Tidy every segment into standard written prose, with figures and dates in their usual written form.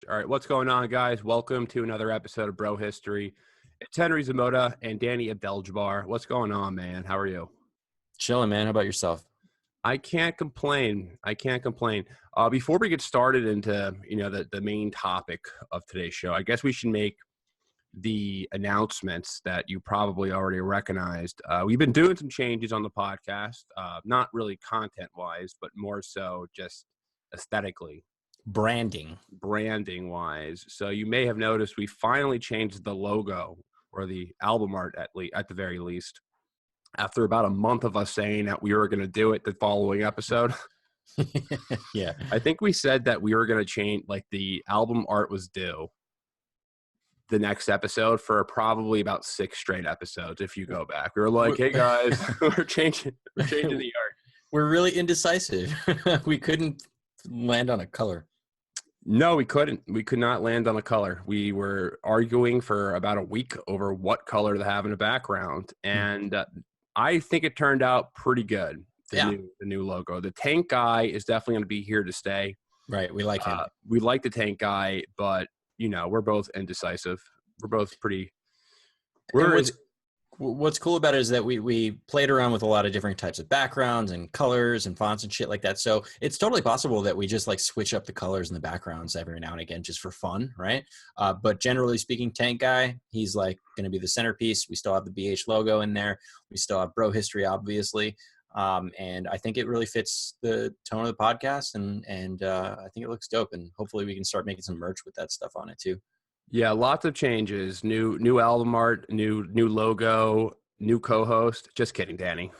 All right, what's going on, guys? Welcome to another episode of Bro History. It's Henry Zamota and Danny Abdeljabbar. What's going on, man? How are you? Chilling, man. How about yourself? I can't complain. Before we get started into the main topic of today's show, I guess we should make the announcements that you probably already recognized. We've been doing some changes on the podcast, not really content-wise, but more so just aesthetically. Branding Wise. So you may have noticed we finally changed the logo or the album art at the very least. After about a month of us saying that we were going to do it the following episode. Yeah. I think we said that we were going to change, like, the album art was due the next episode for probably about 6 straight episodes. If you go back, we were like, hey guys, we're changing the art. We're really indecisive. We couldn't land on a color. No, we couldn't. We could not land on a color. We were arguing for about a week over what color to have in the background. And I think it turned out pretty good. The new logo. The tank guy is definitely going to be here to stay. Right. We like him. We like the tank guy, but, we're both indecisive. We're both pretty. What's cool about it is that we played around with a lot of different types of backgrounds and colors and fonts and shit like that. So it's totally possible that we just like switch up the colors and the backgrounds every now and again just for fun, right? But generally speaking, tank guy, he's like going to be the centerpiece. We still have the BH logo in there. We still have Bro History, obviously. And I think it really fits the tone of the podcast, and I think it looks dope. And hopefully we can start making some merch with that stuff on it too. Yeah, lots of changes. New album art, new logo, new co-host. Just kidding, Danny.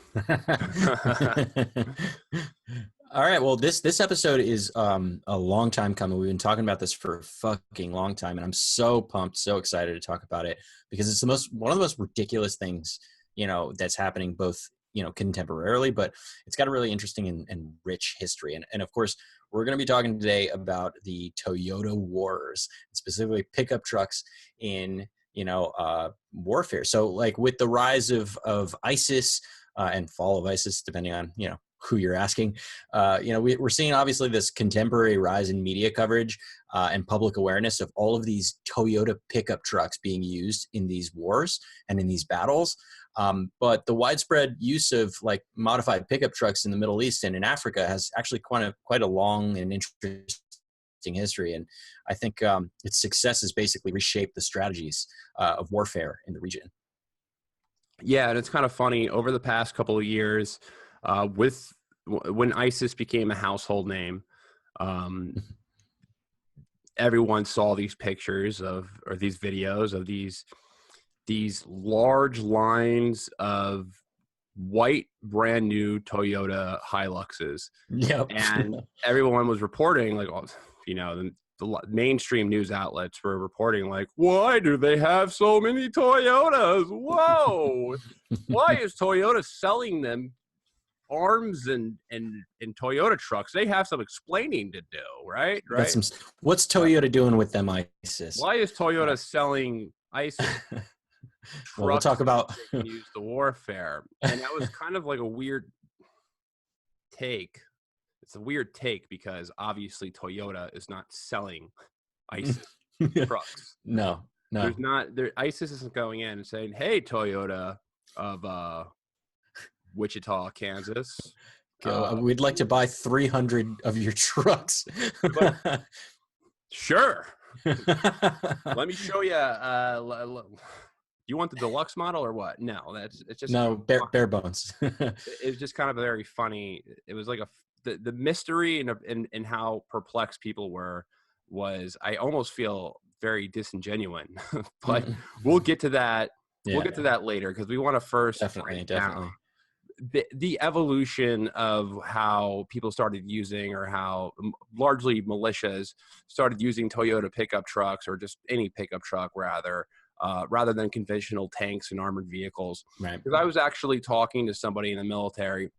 All right. Well, this episode is a long time coming. We've been talking about this for a fucking long time, and I'm so pumped, so excited to talk about it because it's one of the most ridiculous things, that's happening both, contemporarily, but it's got a really interesting and rich history. And of course, we're going to be talking today about the Toyota Wars, specifically pickup trucks in, warfare. So like with the rise of ISIS and fall of ISIS, depending on, who you're asking, we're seeing obviously this contemporary rise in media coverage and public awareness of all of these Toyota pickup trucks being used in these wars and in these battles. But the widespread use of like modified pickup trucks in the Middle East and in Africa has actually quite a long and interesting history. And I think its success has basically reshaped the strategies of warfare in the region. Yeah, and it's kind of funny over the past couple of years, when ISIS became a household name, everyone saw these pictures or these videos of these large lines of white brand new Toyota Hiluxes. Yep. And everyone was reporting like, the mainstream news outlets were reporting like, why do they have so many Toyotas? Whoa. Why is Toyota selling them arms and Toyota trucks? They have some explaining to do, right? What's Toyota doing with them ISIS? Why is Toyota selling ISIS? Well, we'll talk about use the warfare, and that was kind of like a weird take. It's a weird take because obviously Toyota is not selling ISIS trucks. No. There's not. ISIS isn't going in and saying, "Hey, Toyota of Wichita, Kansas, we'd like to buy 300 of your trucks." Sure. Let me show you. You want the deluxe model or what? No, it's just bare bones. It's just kind of very funny. It was like the mystery and how perplexed people were was I almost feel very disingenuous, but we'll get to that. Yeah. We'll get to that later because we want to first definitely. The evolution of how people started using, or how largely militias started using Toyota pickup trucks, or just any pickup truck rather than conventional tanks and armored vehicles. Right. Because I was actually talking to somebody in the military,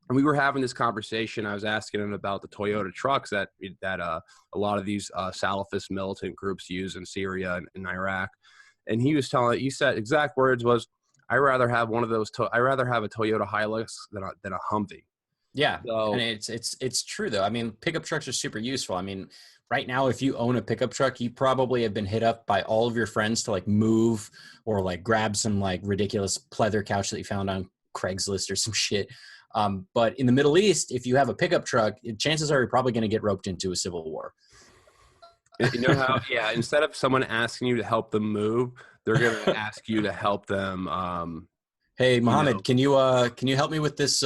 and we were having this conversation. I was asking him about the Toyota trucks that a lot of these Salafist militant groups use in Syria and Iraq. And he said exact words was, I'd rather have one of those. I'd rather have a Toyota Hilux than a Humvee. Yeah, so, and it's true though. I mean, pickup trucks are super useful. I mean, right now, if you own a pickup truck, you probably have been hit up by all of your friends to like move or like grab some like ridiculous pleather couch that you found on Craigslist or some shit. But in the Middle East, if you have a pickup truck, chances are you're probably going to get roped into a civil war. You know how, yeah, instead of someone asking you to help them move, they're going to ask you to help them. Hey, Mohammed, Know. can you help me with this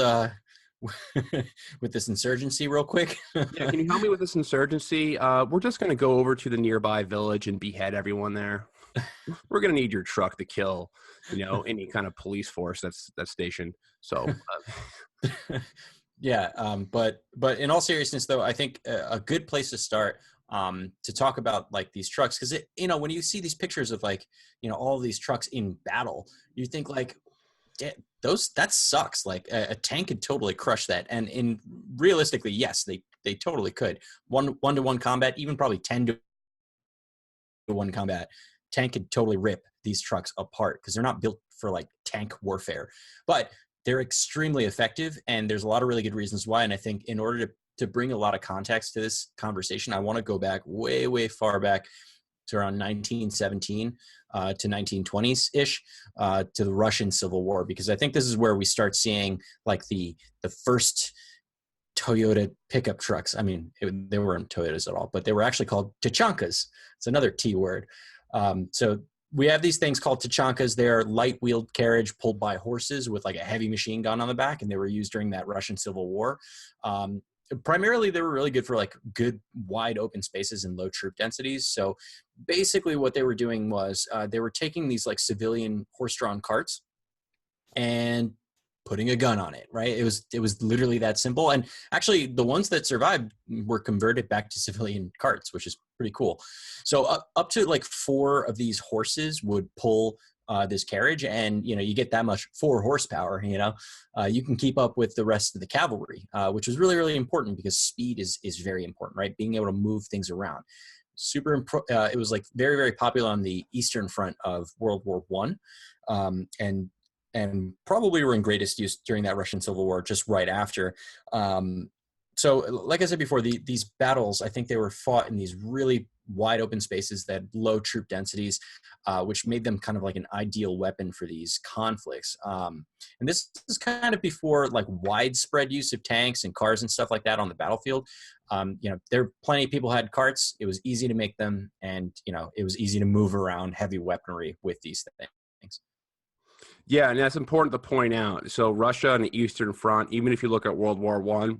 with this insurgency real quick? Yeah, can you help me with this insurgency? We're just going to go over to the nearby village and behead everyone there. We're going to need your truck to kill, any kind of police force that's stationed. So, yeah. But in all seriousness, though, I think a good place to start to talk about like these trucks, because when you see these pictures of like all of these trucks in battle, you think like, that sucks. Like a tank could totally crush that, and realistically, yes, they totally could. One-to-one combat, even probably 10-to-1 combat, tank could totally rip these trucks apart because they're not built for like tank warfare, but they're extremely effective, and there's a lot of really good reasons why. And I think in order to bring a lot of context to this conversation, I want to go back way far back to around 1917 to 1920s-ish, to the Russian Civil War, because I think this is where we start seeing like the first Toyota pickup trucks. I mean, they weren't Toyotas at all, but they were actually called tachankas. It's another T word. So we have these things called tachankas. They're light-wheeled carriage pulled by horses with like a heavy machine gun on the back, and they were used during that Russian Civil War. Primarily, they were really good for like good wide open spaces and low troop densities. So basically what they were doing was they were taking these like civilian horse-drawn carts and putting a gun on it, right? It was literally that simple. And actually the ones that survived were converted back to civilian carts, which is pretty cool. So up to like 4 of these horses would pull this carriage, and you get that much 4 horsepower. You can keep up with the rest of the cavalry, which was really important because speed is very important, right? Being able to move things around. It was like very popular on the Eastern Front of World War I, and probably were in greatest use during that Russian Civil War, just right after. So like I said before, these battles, I think they were fought in these really wide open spaces that had low troop densities, which made them kind of like an ideal weapon for these conflicts. And this is kind of before like widespread use of tanks and cars and stuff like that on the battlefield. There plenty of people had carts. It was easy to make them, and it was easy to move around heavy weaponry with these things. Yeah, and that's important to point out. So Russia on the Eastern Front, even if you look at World War I,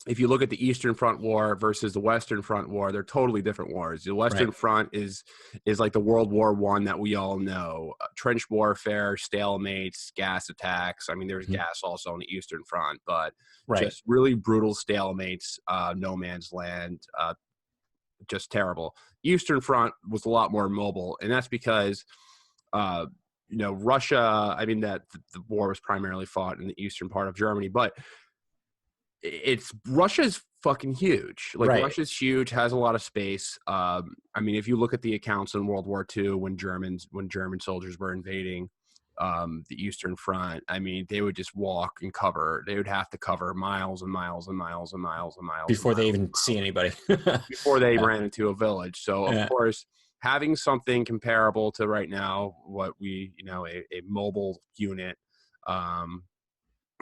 if you look at the Eastern Front War versus the Western Front War, they're totally different wars. The Western Front is like the World War I that we all know. Trench warfare, stalemates, gas attacks. I mean, there's gas also on the Eastern Front, but just really brutal stalemates, no man's land, just terrible. Eastern Front was a lot more mobile, and that's because Russia, I mean, that the war was primarily fought in the eastern part of Germany, but Russia's fucking huge. Like Russia's huge, has a lot of space. I mean, if you look at the accounts in World War II, when German soldiers were invading the Eastern Front, I mean, they would just walk and cover. They would have to cover miles and miles and miles and miles and miles before they even see anybody. Before they ran into a village. So of course, having something comparable to right now, what we, a mobile unit,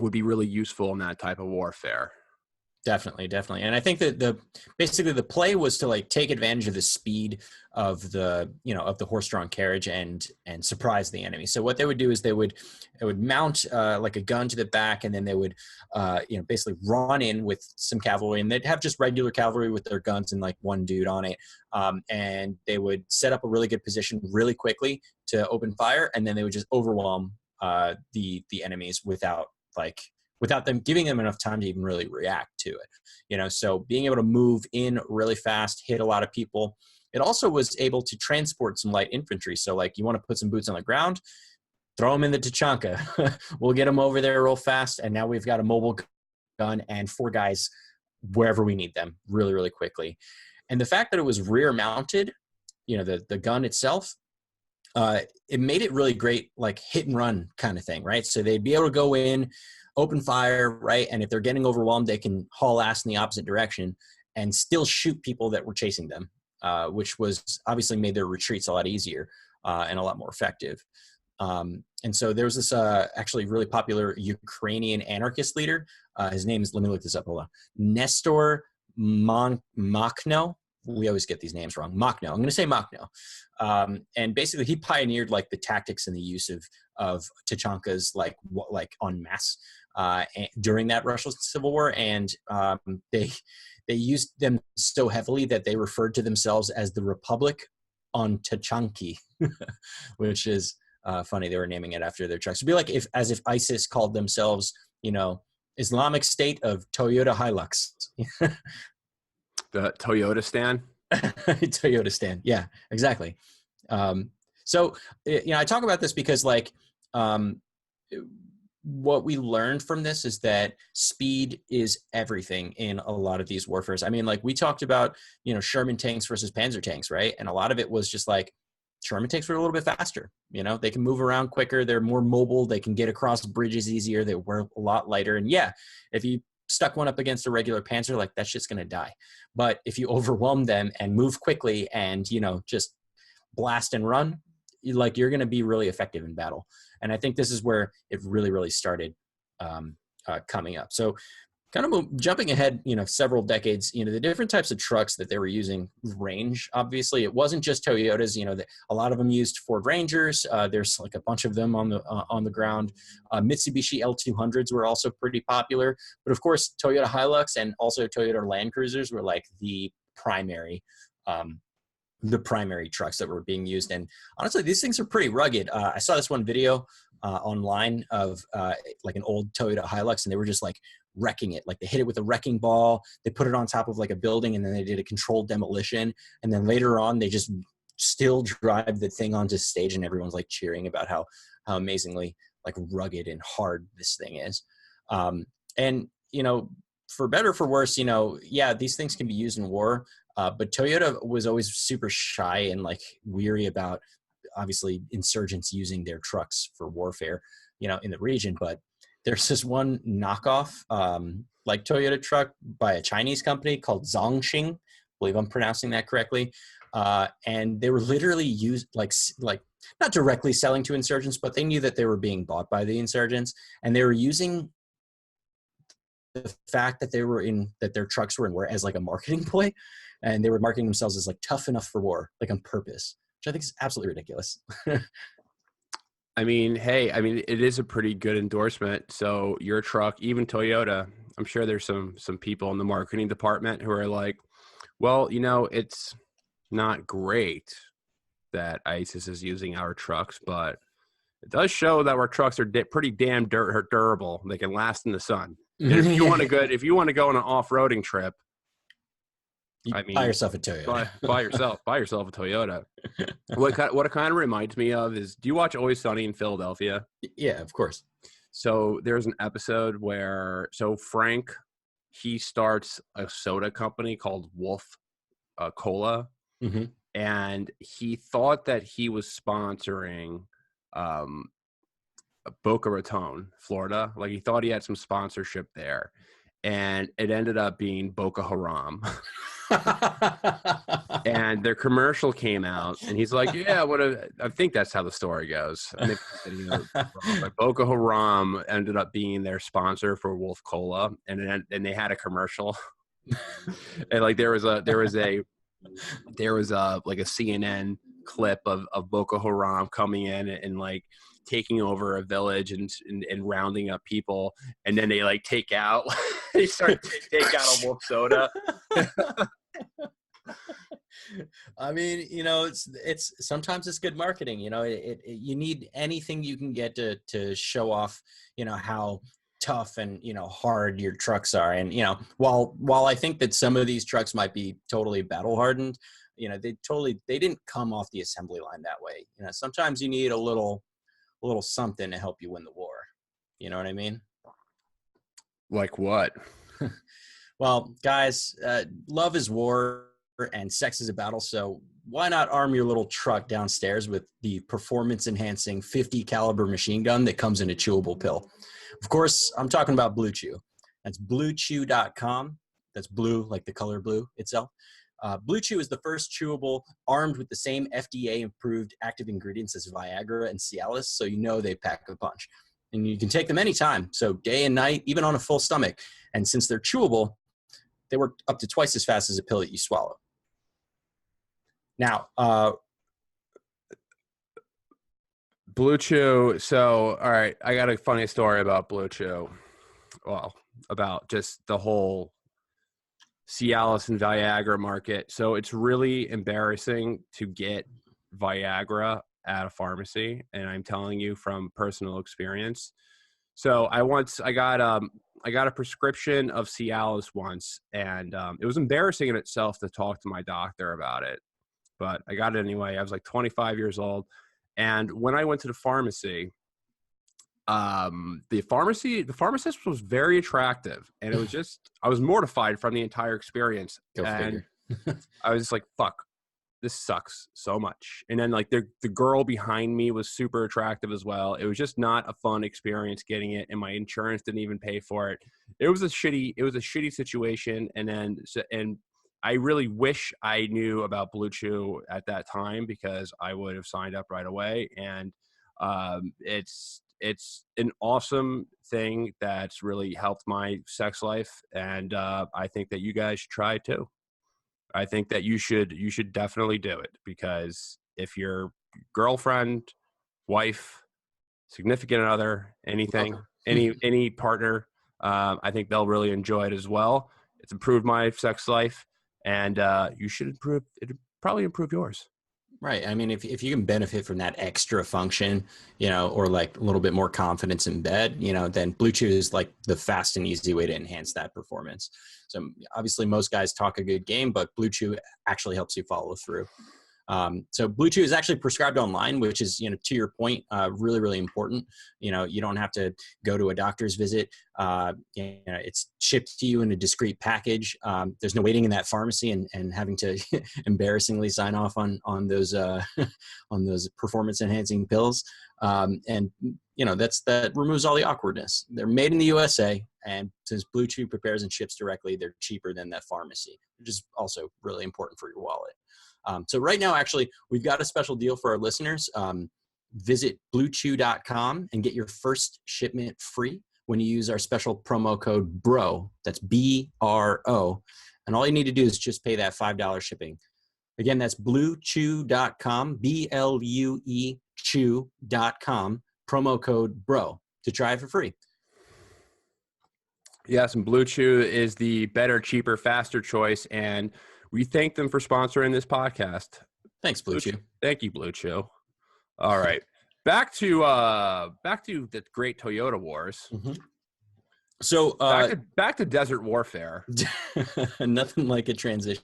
would be really useful in that type of warfare. Definitely. And I think that basically the play was to like take advantage of the speed of the horse-drawn carriage and surprise the enemy. So what they would do is they would mount like a gun to the back, and then they would basically run in with some cavalry, and they'd have just regular cavalry with their guns and like one dude on it, and they would set up a really good position really quickly to open fire, and then they would just overwhelm the enemies without them giving them enough time to even really react to it. So being able to move in really fast, hit a lot of people. It also was able to transport some light infantry. So like you want to put some boots on the ground, throw them in the tachanka. We'll get them over there real fast, and now we've got a mobile gun and 4 guys wherever we need them really quickly. And the fact that it was rear mounted, the gun itself, it made it really great, like hit and run kind of thing, right? So they'd be able to go in, open fire, right? And if they're getting overwhelmed, they can haul ass in the opposite direction and still shoot people that were chasing them, which was obviously made their retreats a lot easier and a lot more effective. And so there was this actually really popular Ukrainian anarchist leader. His name is, let me look this up, hold on. Nestor Makhno. We always get these names wrong. Makhno. I'm going to say Makhno. And basically he pioneered like the tactics and the use of tachankas like en masse during that Russian Civil War. And they used them so heavily that they referred to themselves as the Republic on Tachanki, which is funny. They were naming it after their trucks. It'd be like as if ISIS called themselves, Islamic State of Toyota Hilux. The Toyota stand? Toyota stand. Yeah, exactly. So, I talk about this because what we learned from this is that speed is everything in a lot of these warfares. I mean, like we talked about, Sherman tanks versus Panzer tanks, right? And a lot of it was just like Sherman tanks were a little bit faster. They can move around quicker. They're more mobile. They can get across bridges easier. They were a lot lighter. And yeah, if you stuck one up against a regular Panzer, like that shit's going to die. But if you overwhelm them and move quickly and, just blast and run, you're going to be really effective in battle. And I think this is where it really, really started coming up. So kind of jumping ahead, several decades, the different types of trucks that they were using range. Obviously, it wasn't just Toyotas. A lot of them used Ford Rangers. There's like a bunch of them on the ground. Mitsubishi L200s were also pretty popular. But of course, Toyota Hilux and also Toyota Land Cruisers were like the primary trucks that were being used. And honestly, these things are pretty rugged. I saw this one video online of like an old Toyota Hilux, and they were just like wrecking it. Like they hit it with a wrecking ball, they put it on top of like a building, and then they did a controlled demolition. And then later on, they just still drive the thing onto stage, and everyone's like cheering about how amazingly like rugged and hard this thing is. And for better or for worse, yeah, these things can be used in war. But Toyota was always super shy and like weary about obviously insurgents using their trucks for warfare, in the region. But there's this one knockoff, like Toyota truck by a Chinese company called Zhongxing. I believe I'm pronouncing that correctly. And they were literally used like not directly selling to insurgents, but they knew that they were being bought by the insurgents, and they were using the fact that that their trucks were in war as like a marketing play, and they were marketing themselves as like tough enough for war, like on purpose, which I think is absolutely ridiculous. I mean, hey, it is a pretty good endorsement. So your truck, even Toyota, I'm sure there's some people in the marketing department who are like, well, it's not great that ISIS is using our trucks, but it does show that our trucks are pretty damn durable. They can last in the sun. And if you want to go on an off-roading trip, buy yourself a Toyota. Buy yourself a Toyota. What it kind of reminds me of is, do you watch Always Sunny in Philadelphia? Yeah, of course. So there's an episode where Frank, he starts a soda company called Wolf Cola, mm-hmm. and he thought that he was sponsoring Boca Raton, Florida. Like he thought he had some sponsorship there, and it ended up being Boko Haram. And their commercial came out, and he's like, yeah, I think that's how the story goes. And like Boko Haram ended up being their sponsor for Wolf Cola, and they had a commercial. And like there was like a CNN clip of Boko Haram coming in and like taking over a village and rounding up people, and then they like take out they start to take out a wolf soda. I mean, it's sometimes it's good marketing. You need anything you can get to show off, how tough and hard your trucks are. And while I think that some of these trucks might be totally battle hardened, they didn't come off the assembly line that way. Sometimes you need a little something to help you win the war. You know what I mean? Like what? Well, guys, love is war and sex is a battle. So why not arm your little truck downstairs with the performance enhancing 50 caliber machine gun that comes in a chewable pill? Of course, I'm talking about Blue Chew. That's bluechew.com. that's blue, like the color blue itself. Blue Chew is the first chewable armed with the same FDA-approved active ingredients as Viagra and Cialis, so you know they pack a punch. And you can take them anytime, so day and night, even on a full stomach. And since they're chewable, they work up to twice as fast as a pill that you swallow. Now, Blue Chew. So, all right, I got a funny story about Blue Chew. Well, about just the whole Cialis and Viagra market. So it's really embarrassing to get Viagra at a pharmacy, and I'm telling you from personal experience. So I got a prescription of Cialis once, and it was embarrassing in itself to talk to my doctor about it, but I got it anyway. I was like 25 years old, and when I went to the pharmacy, the pharmacist was very attractive, and it was just, I was mortified from the entire experience. Go and figure. I was just like, fuck, this sucks so much. And then like the girl behind me was super attractive as well. It was just not a fun experience getting it, and my insurance didn't even pay for it. It was a shitty situation. And I really wish I knew about Blue Chew at that time, because I would have signed up right away. And it's an awesome thing that's really helped my sex life, and I think that you guys should try it too. I think that you should definitely do it, because if your girlfriend, wife, significant other, anything, any partner, I think they'll really enjoy it as well. It's improved my sex life, and you should improve it. Probably improve yours. Right. I mean, if you can benefit from that extra function, or like a little bit more confidence in bed, then Blue Chew is like the fast and easy way to enhance that performance. So obviously most guys talk a good game, but Blue Chew actually helps you follow through. So Blue Chew is actually prescribed online, which is, to your point, really, really important. You don't have to go to a doctor's visit. It's shipped to you in a discreet package. There's no waiting in that pharmacy and having to embarrassingly sign off on those on those performance enhancing pills. That removes all the awkwardness. They're made in the USA, and since Blue Chew prepares and ships directly, they're cheaper than that pharmacy, which is also really important for your wallet. So right now, actually, we've got a special deal for our listeners. Visit bluechew.com and get your first shipment free when you use our special promo code BRO. That's BRO. And all you need to do is just pay that $5 shipping. Again, that's bluechew.com, BLUE chew.com, promo code BRO to try it for free. Yes, and Blue Chew is the better, cheaper, faster choice, and we thank them for sponsoring this podcast. Thanks, Blue Chew. Thank you, Blue Chew. All right, back to the great Toyota wars. Mm-hmm. So back to desert warfare. Nothing like a transition.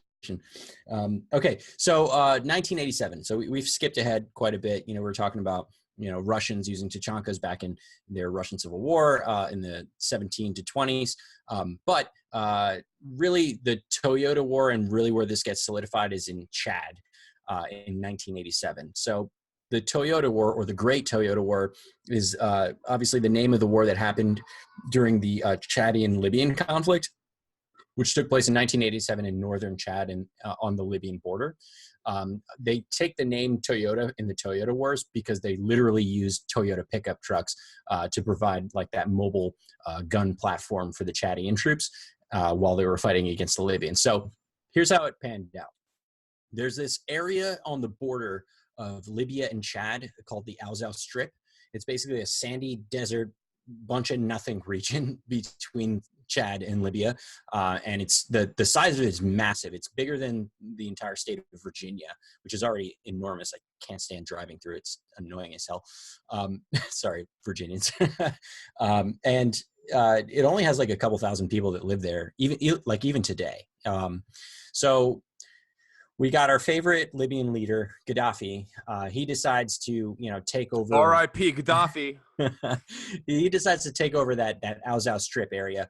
Okay, so 1987. So we've skipped ahead quite a bit. We're talking about Russians using Tachankas back in their Russian Civil War in the 17 to 20s. But really the Toyota War, and really where this gets solidified, is in Chad in 1987. So the Toyota War, or the Great Toyota War, is obviously the name of the war that happened during the Chadian Libyan conflict, which took place in 1987 in northern Chad and on the Libyan border. They take the name Toyota in the Toyota Wars because they literally used Toyota pickup trucks to provide like that mobile gun platform for the Chadian troops while they were fighting against the Libyans. So here's how it panned out. There's this area on the border of Libya and Chad called the Al-Zaw Strip. It's basically a sandy desert, bunch of nothing region between Chad and Libya, and it's the size of it is massive. It's bigger than the entire state of Virginia, which is already enormous. I can't stand driving through it. It's annoying as hell. Sorry, Virginians. And it only has like a couple thousand people that live there, even today. So we got our favorite Libyan leader, Gaddafi. He decides to take over. R.I.P. Gaddafi. He decides to take over that Al-Zaw Strip area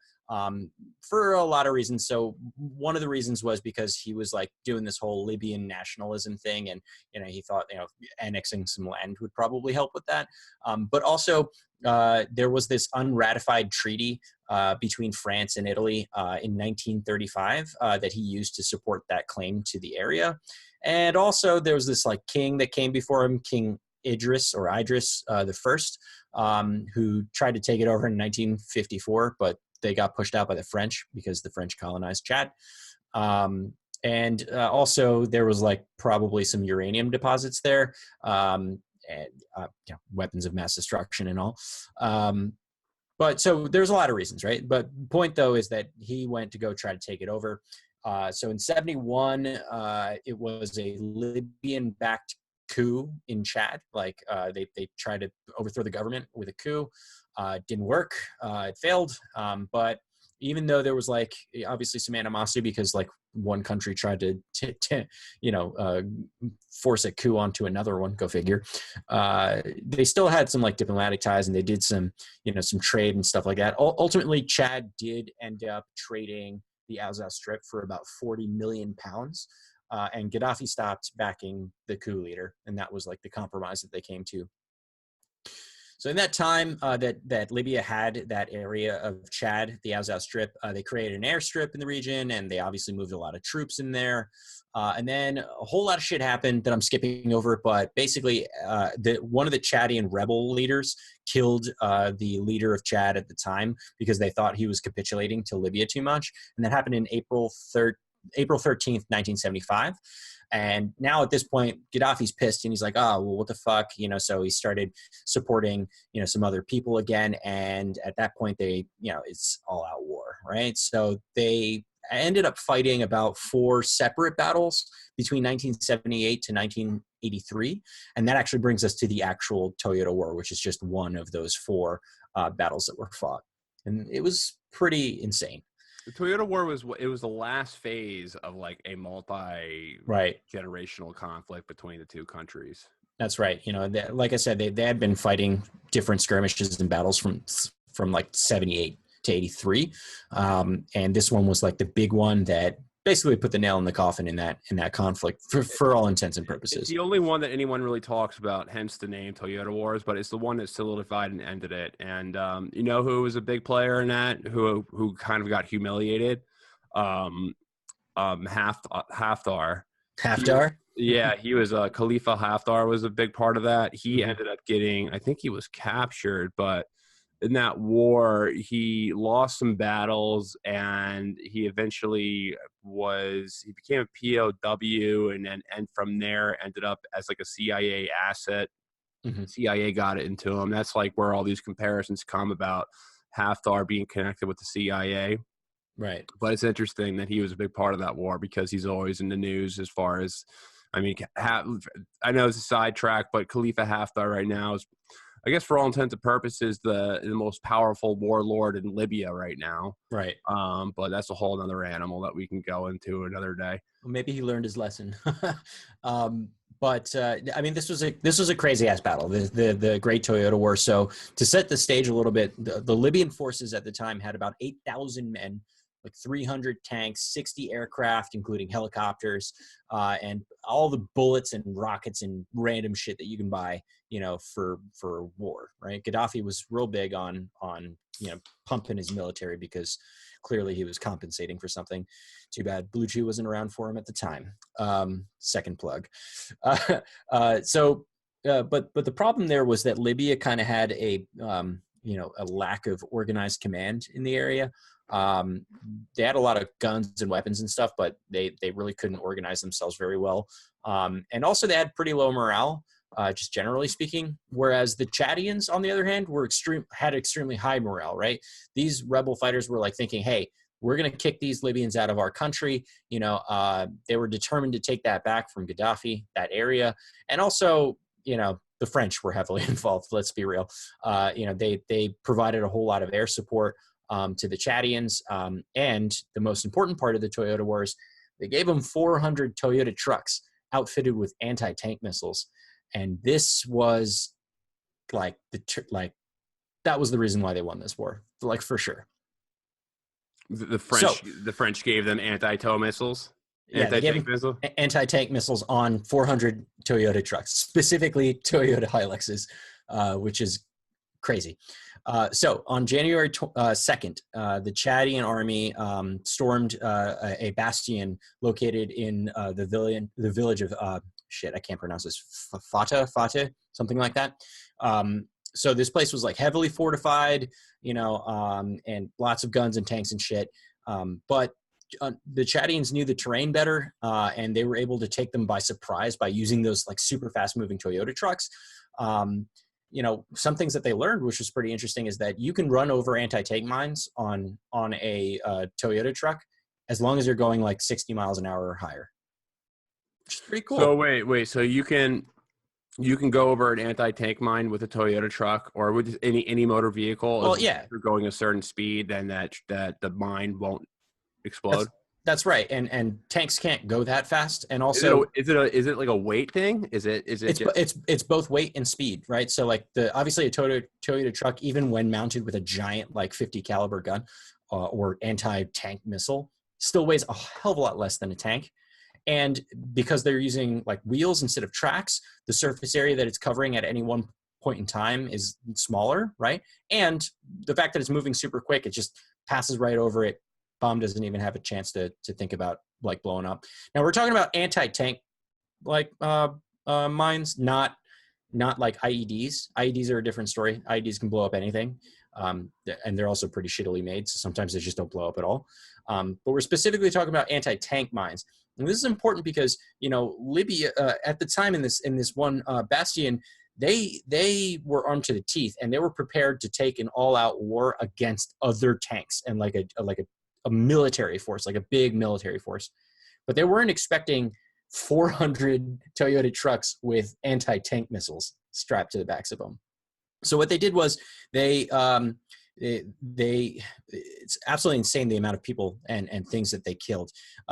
for a lot of reasons. So one of the reasons was because he was like doing this whole Libyan nationalism thing, and he thought annexing some land would probably help with that. But also there was this unratified treaty between France and Italy in 1935 that he used to support that claim to the area. And also there was this like king that came before him, King Idris the first, who tried to take it over in 1954, but they got pushed out by the French because the French colonized Chad. And also there was like probably some uranium deposits there, and weapons of mass destruction and all. But so there's a lot of reasons, right? But point though is that he went to go try to take it over. So in 71, it was a Libyan-backed coup in Chad. Like they tried to overthrow the government with a coup. It didn't work. It failed. But even though there was like obviously some animosity because like one country tried to force a coup onto another one, go figure, they still had some like diplomatic ties, and they did some some trade and stuff like that. Ultimately, Chad did end up trading the Al-Zaw Strip for about 40 million pounds. And Gaddafi stopped backing the coup leader, and that was like the compromise that they came to. So in that time that Libya had that area of Chad, the Al-Zaw Strip, they created an airstrip in the region, and they obviously moved a lot of troops in there. And then a whole lot of shit happened that I'm skipping over, but basically one of the Chadian rebel leaders killed the leader of Chad at the time because they thought he was capitulating to Libya too much. And that happened in April 13th, 1975. And now at this point, Gaddafi's pissed, and he's like, oh, well, what the fuck? So he started supporting, some other people again. And at that point, it's all out war, right? So they ended up fighting about 4 separate battles between 1978 to 1983. And that actually brings us to the actual Toyota War, which is just one of those 4 battles that were fought. And it was pretty insane. The Toyota War was the last phase of like a multi-generational conflict between the two countries. That's right. Like I said, they had been fighting different skirmishes and battles from like 78 to 83. And this one was like the big one that basically put the nail in the coffin in that conflict for all intents and purposes. It's the only one that anyone really talks about, hence the name Toyota Wars, but it's the one that solidified and ended it. And who was a big player in that, who kind of got humiliated? Haftar. He was Khalifa Haftar was a big part of that. He ended up getting, I think he was captured, but in that war, he lost some battles, and he eventually became a POW, and from there ended up as like a CIA asset. Mm-hmm. CIA got it into him. That's like where all these comparisons come about Haftar being connected with the CIA. Right. But it's interesting that he was a big part of that war because he's always in the news as far as, I know it's a sidetrack, but Khalifa Haftar right now is, I guess for all intents and purposes, the most powerful warlord in Libya right now. Right. But that's a whole other animal that we can go into another day. Well, maybe he learned his lesson. But this was a crazy ass battle, the Great Toyota War. So to set the stage a little bit, the Libyan forces at the time had about 8,000 men, like 300 tanks, 60 aircraft, including helicopters, and all the bullets and rockets and random shit that you can buy, for war, right? Gaddafi was real big on pumping his military because clearly he was compensating for something. Too bad Blue Chew wasn't around for him at the time. Second plug. But the problem there was that Libya kind of had a lack of organized command in the area. They had a lot of guns and weapons and stuff, but they really couldn't organize themselves very well. And also they had pretty low morale, just generally speaking, whereas the Chadians, on the other hand, had extremely high morale, right? These rebel fighters were like thinking, hey, we're going to kick these Libyans out of our country. They were determined to take that back from Gaddafi, that area. And also, the French were heavily involved. Let's be real. They provided a whole lot of air support to the Chadians. And the most important part of the Toyota Wars, they gave them 400 Toyota trucks outfitted with anti-tank missiles. And this was like that was the reason why they won this war, like for sure. The French gave them anti-tow missiles. Yeah, they gave them missile? anti-tank missiles on 400 Toyota trucks, specifically Toyota Hiluxes, which is crazy. So on January 2nd, the Chadian army stormed a bastion located in the village of I can't pronounce this, Fateh, something like that. So this place was like heavily fortified, and lots of guns and tanks and shit. But the Chadians knew the terrain better, and they were able to take them by surprise by using those like super fast moving Toyota trucks. Some things that they learned, which was pretty interesting, is that you can run over anti-tank mines on a Toyota truck as long as you're going like 60 miles an hour or higher, which is pretty cool. So wait, so you can go over an anti-tank mine with a Toyota truck or with any motor vehicle. Well, yeah, if you're going a certain speed, then that the mine won't explode. That's right, and tanks can't go that fast. And also, is it like a weight thing? It's both weight and speed, right? So like obviously a Toyota truck, even when mounted with a giant like 50 caliber gun or anti-tank missile, still weighs a hell of a lot less than a tank. And because they're using like wheels instead of tracks, the surface area that it's covering at any one point in time is smaller, right? And the fact that it's moving super quick, it just passes right over it. Bomb doesn't even have a chance to think about like blowing up. Now we're talking about anti-tank like mines, not like IEDs. IEDs are a different story. IEDs can blow up anything, and they're also pretty shittily made. So sometimes they just don't blow up at all. But we're specifically talking about anti-tank mines, and this is important because Libya at the time in this one bastion, they were armed to the teeth, and they were prepared to take an all-out war against other tanks and like a military force, like a big military force. But they weren't expecting 400 Toyota trucks with anti-tank missiles strapped to the backs of them. So what they did was it's absolutely insane the amount of people and things that they killed.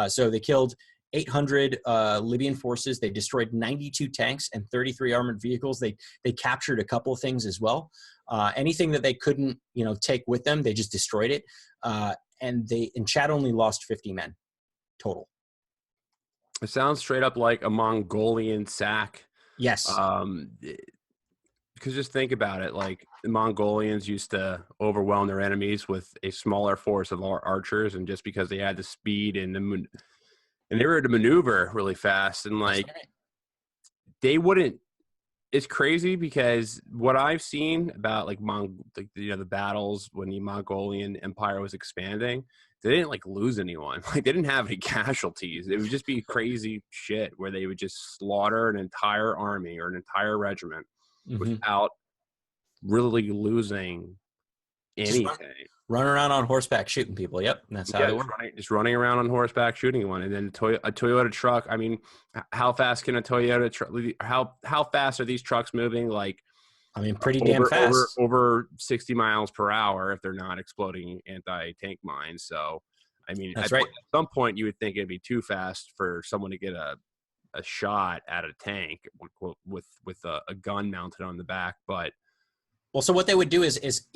So they killed 800 Libyan forces. They destroyed 92 tanks and 33 armored vehicles. They captured a couple of things as well. Anything that they couldn't take with them, they just destroyed it. And Chad only lost 50 men total. It sounds straight up like a Mongolian sack. Yes. Because just think about it, like the Mongolians used to overwhelm their enemies with a smaller force of archers, and just because they had the speed and they were to maneuver really fast, and like they wouldn't. It's crazy because what I've seen about like the battles when the Mongolian Empire was expanding, they didn't like lose anyone. Like they didn't have any casualties. It would just be crazy shit where they would just slaughter an entire army or an entire regiment without really losing anything. Run around on horseback shooting people. Yep, that's how it works. Just running around on horseback shooting one, and then a Toyota truck. I mean, how fast can a Toyota truck? How fast are these trucks moving? Like, I mean, pretty damn fast. Over 60 miles per hour if they're not exploding anti-tank mines. So, I mean, that's right. At some point, you would think it'd be too fast for someone to get a shot at a tank with a gun mounted on the back, but. Well, so what they would do is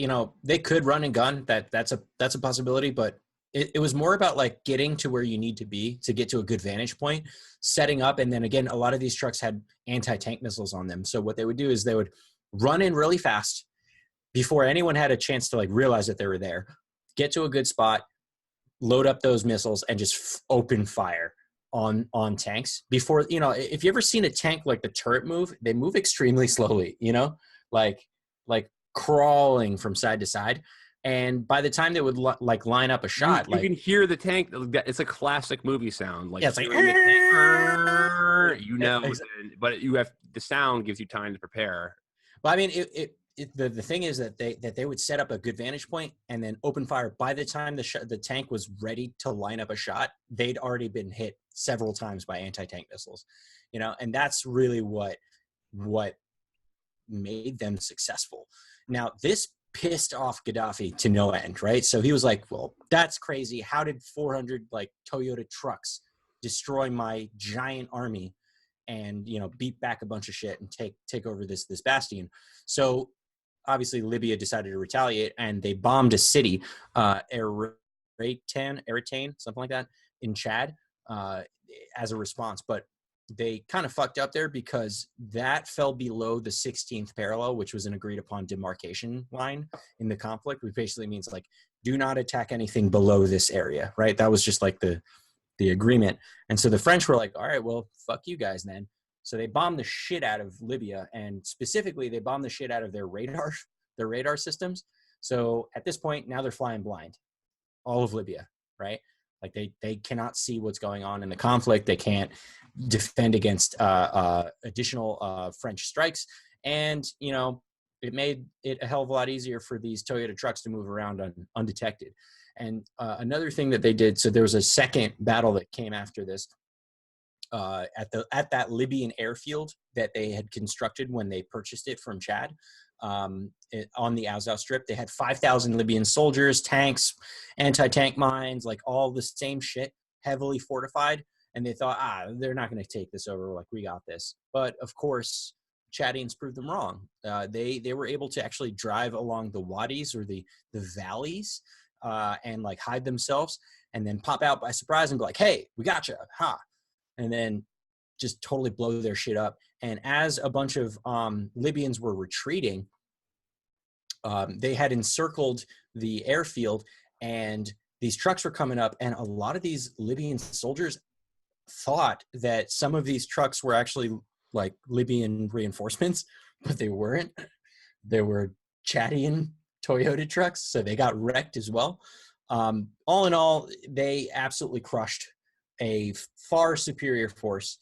they could run and gun. That's a possibility, but it was more about like getting to where you need to be to get to a good vantage point, setting up, and then again, a lot of these trucks had anti-tank missiles on them. So what they would do is they would run in really fast before anyone had a chance to like realize that they were there, get to a good spot, load up those missiles, and just open fire on tanks. Before if you ever seen a tank like the turret move, they move extremely slowly. Like crawling from side to side, and by the time they would like line up a shot, you can hear the tank. It's a classic movie sound. Like, yeah, it's like but you have the sound gives you time to prepare. Well, I mean, the thing is that they would set up a good vantage point and then open fire. By the time the tank was ready to line up a shot, they'd already been hit several times by anti-tank missiles, and that's really what made them successful. Now, this pissed off Gaddafi to no end, right? So he was like, well, that's crazy. How did 400 like Toyota trucks destroy my giant army and beat back a bunch of shit and take over this bastion? So obviously Libya decided to retaliate, and they bombed a city, Eritane, something like that, in Chad, uh, as a response. But they kind of fucked up there because that fell below the 16th parallel, which was an agreed upon demarcation line in the conflict, which basically means like, do not attack anything below this area, right? That was just like the agreement. And so the French were like, all right, well, fuck you guys then. So they bombed the shit out of Libya, and specifically they bombed the shit out of their radar systems. So at this point, now they're flying blind, all of Libya, right? Like they cannot see what's going on in the conflict. They can't defend against additional French strikes. And, you know, it made it a hell of a lot easier for these Toyota trucks to move around undetected. And another thing that they did, so there was a second battle that came after this at that Libyan airfield that they had constructed when they purchased it from Chad on the Azov Strip. They had 5,000 Libyan soldiers, tanks, anti-tank mines, like all the same shit, heavily fortified. And they thought, they're not going to take this over. Like, we got this. But of course, Chadians proved them wrong. They were able to actually drive along the wadis or the valleys and like hide themselves and then pop out by surprise and be like, hey, we got you. Ha. And then just totally blow their shit up. And as a bunch of Libyans were retreating, they had encircled the airfield, and these trucks were coming up. And a lot of these Libyan soldiers thought that some of these trucks were actually like Libyan reinforcements, but they weren't. They were Chadian Toyota trucks, so they got wrecked as well. All in all, they absolutely crushed a far superior force,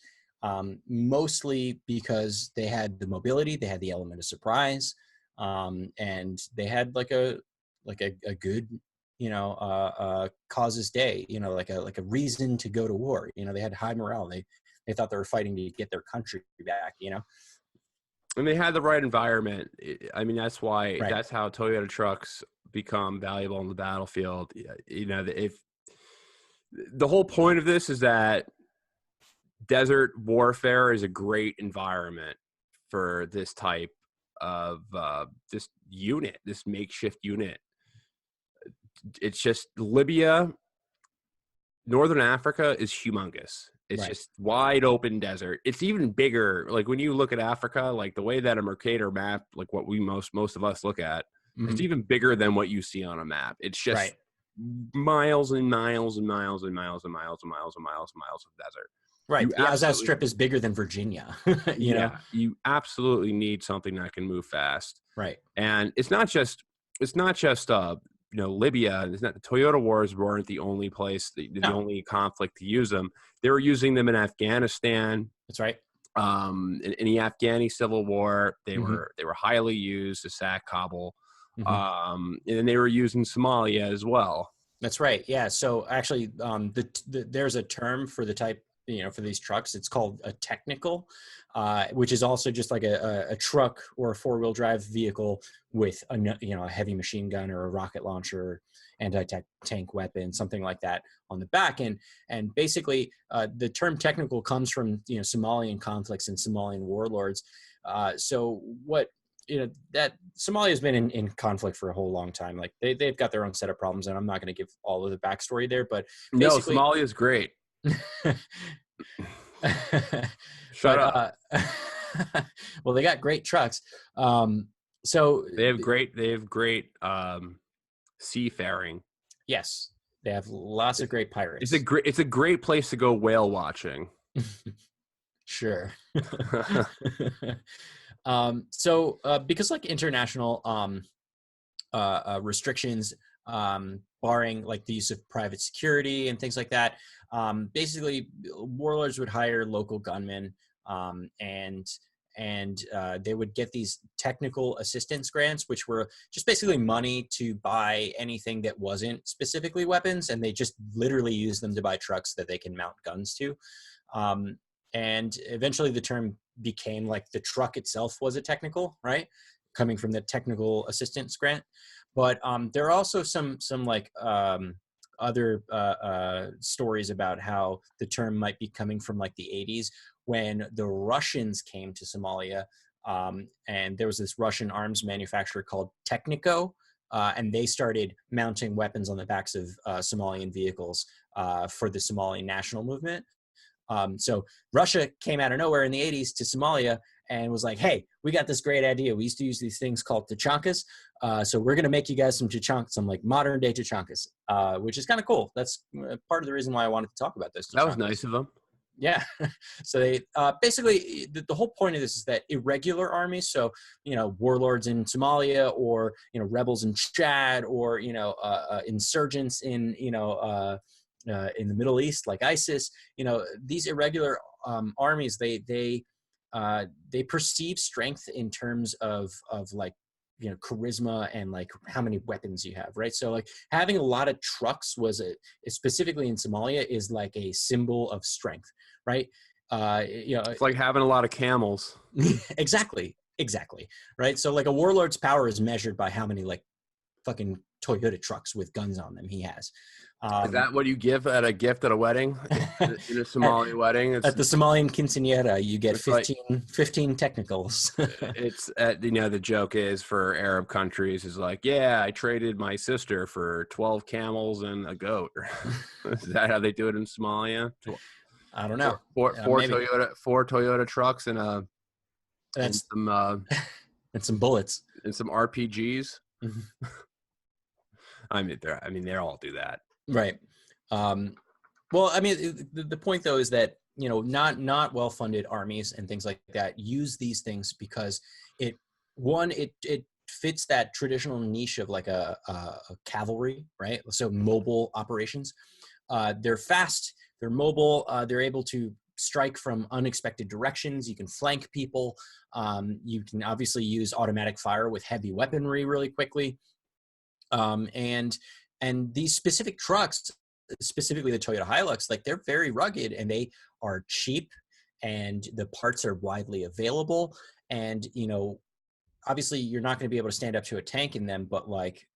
mostly because they had the mobility, they had the element of surprise, and they had like a good, you know, causes day, you know, like a reason to go to war. You know, they had high morale. They thought they were fighting to get their country back, you know. And they had the right environment. I mean, that's why, Right. that's how Toyota trucks become valuable on the battlefield. You know, if the whole point of this is that desert warfare is a great environment for this type of this unit, this makeshift unit. It's just Libya, Northern Africa is humongous. It's Right. just wide open desert. It's even bigger. Like when you look at Africa, like the way that a Mercator map, like what we most of us look at, it's Mm-hmm. even bigger than what you see on a map. It's just Right. miles and miles and miles and miles and miles and miles and miles and miles of desert. Right. You The Azaz absolutely, Strip is bigger than Virginia, you know? yeah, you absolutely need something that can move fast. Right. And it's not just you know, Libya. It's not, the Toyota Wars weren't the only place, the No, only conflict to use them. They were using them in Afghanistan. that's right. In the Afghani Civil War, they Mm-hmm. were highly used to sack Kabul. Mm-hmm. And then they were used in Somalia as well. That's right. Yeah. So actually, there's a term for the type, you know, for these trucks. It's called a technical, which is also just like a truck or a 4-wheel drive vehicle with a heavy machine gun or a rocket launcher, anti-tank weapon, something like that on the back. And basically, the term technical comes from, you know, Somalian conflicts and Somalian warlords. So what, you know, that Somalia has been in conflict for a whole long time. Like they've got their own set of problems, and I'm not going to give all of the backstory there, but No, basically, Somalia is great. Shut but up. well, they got great trucks. So They have great seafaring. yes, they have lots of great pirates. It's a great place to go whale watching. Sure. So because like international restrictions, barring like the use of private security and things like that, basically warlords would hire local gunmen, and they would get these technical assistance grants, which were just basically money to buy anything that wasn't specifically weapons, and they just literally use them to buy trucks that they can mount guns to. And eventually the term became like the truck itself was a technical, right? Coming from the technical assistance grant. But there are also some like other stories about how the term might be coming from like the 80s when the Russians came to Somalia And there was this Russian arms manufacturer called Technico, and they started mounting weapons on the backs of Somalian vehicles for the Somali national movement. So Russia came out of nowhere in the 80s to Somalia and was like, hey, we got this great idea. We used to use these things called tachankas. So we're going to make you guys some tachankas, some like modern day tachankas, which is kind of cool. That's part of the reason why I wanted to talk about this. That was nice of them. Yeah. So they basically, the whole point of this is that irregular armies, so, warlords in Somalia, or, rebels in Chad, or, insurgents in, in the Middle East, like ISIS, these irregular armies, they perceive strength in terms of like, charisma and like how many weapons you have, right? So like having a lot of trucks specifically in Somalia is like a symbol of strength, right? It's like having a lot of camels. Exactly, right? So like a warlord's power is measured by how many like fucking Toyota trucks with guns on them he has. Is that what you give at a gift at a wedding? In a Somali wedding? At the Somalian quinceañera, you get 15 technicals. It's, the joke is for Arab countries is like, yeah, I traded my sister for 12 camels and a goat. Is that how they do it in Somalia? I don't know. Four Toyota trucks and some and some bullets and some RPGs. I mean, they all do that. Right. Well, I mean, the point though is that, not well-funded armies and things like that use these things because it fits that traditional niche of like a cavalry, right? So mobile operations. They're fast, they're mobile, they're able to strike from unexpected directions. You can flank people. You can obviously use automatic fire with heavy weaponry really quickly. And these specific trucks, specifically the Toyota Hilux, like they're very rugged and they are cheap and the parts are widely available. And, obviously you're not going to be able to stand up to a tank in them, but like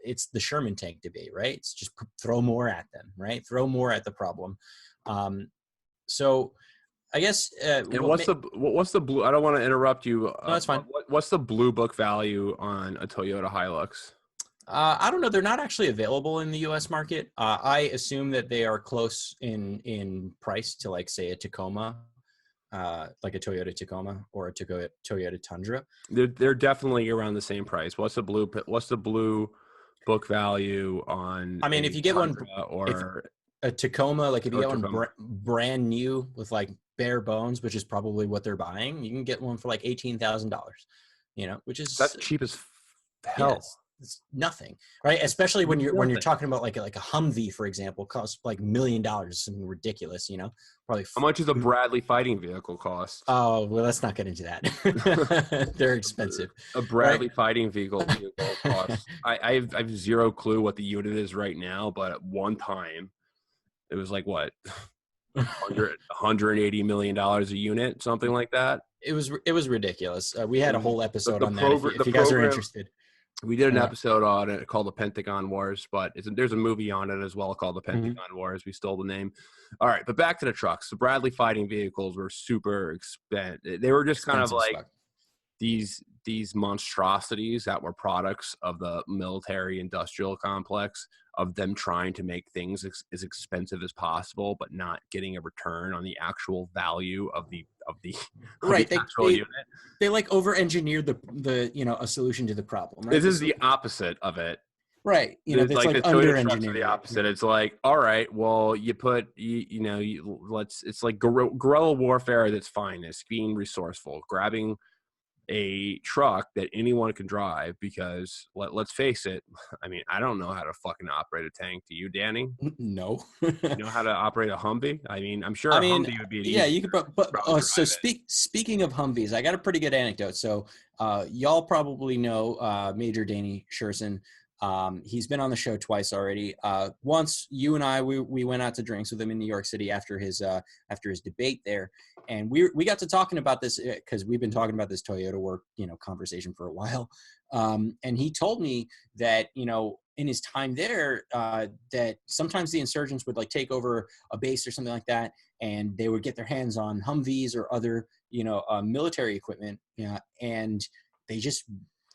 it's the Sherman tank debate, right? It's just throw more at them, right? Throw more at the problem. So I guess. And what's the blue? I don't want to interrupt you. No, that's fine. What's the blue book value on a Toyota Hilux? I don't know. They're not actually available in the U.S. market. I assume that they are close in price to, like, say, a Tacoma, like a Toyota Tacoma or a Toyota Tundra. They're definitely around the same price. What's the blue book value on? I mean, if you get one, or a Tacoma, like if you get one brand new with like bare bones, which is probably what they're buying, you can get one for like $18,000. Which is that's cheap as hell. Yes. It's nothing, right? Especially when you're talking about like a Humvee, for example, costs like $1 million, something ridiculous, probably. How much does a Bradley fighting vehicle cost? Oh, well, let's not get into that. They're expensive. A Bradley fighting vehicle costs. I have zero clue what the unit is right now, but at one time, it was like what, $180 million a unit, something like that. It was ridiculous. We had a whole episode on that. If you guys are interested. We did an episode on it called The Pentagon Wars, but there's a movie on it as well called The Pentagon Wars. We stole the name. All right, but back to the trucks. The Bradley fighting vehicles were super expensive. They were just kind of like these monstrosities that were products of the military industrial complex, of them trying to make things as expensive as possible, but not getting a return on the actual value of the right. actual unit. They like over-engineered the a solution to the problem. Right? This is the opposite of it. Right. It's like the Toyota trucks are the opposite. It's like, all right, well, you put, it's like guerrilla warfare that's fine. It's being resourceful, grabbing a truck that anyone can drive, because let's face it, I mean, I don't know how to fucking operate a tank. Do you, Danny? No. You know how to operate a Humvee? I mean, I'm sure a Humvee would be you could, but so speaking of Humvees, I got a pretty good anecdote. So y'all probably know Major Danny Sherson. He's been on the show twice already. Once you and I, we went out to drinks with him in New York City after his debate there. And we got to talking about this because we've been talking about this Toyota work, conversation for a while. And he told me that, in his time there, that sometimes the insurgents would like take over a base or something like that. and they would get their hands on Humvees or other, military equipment, and they just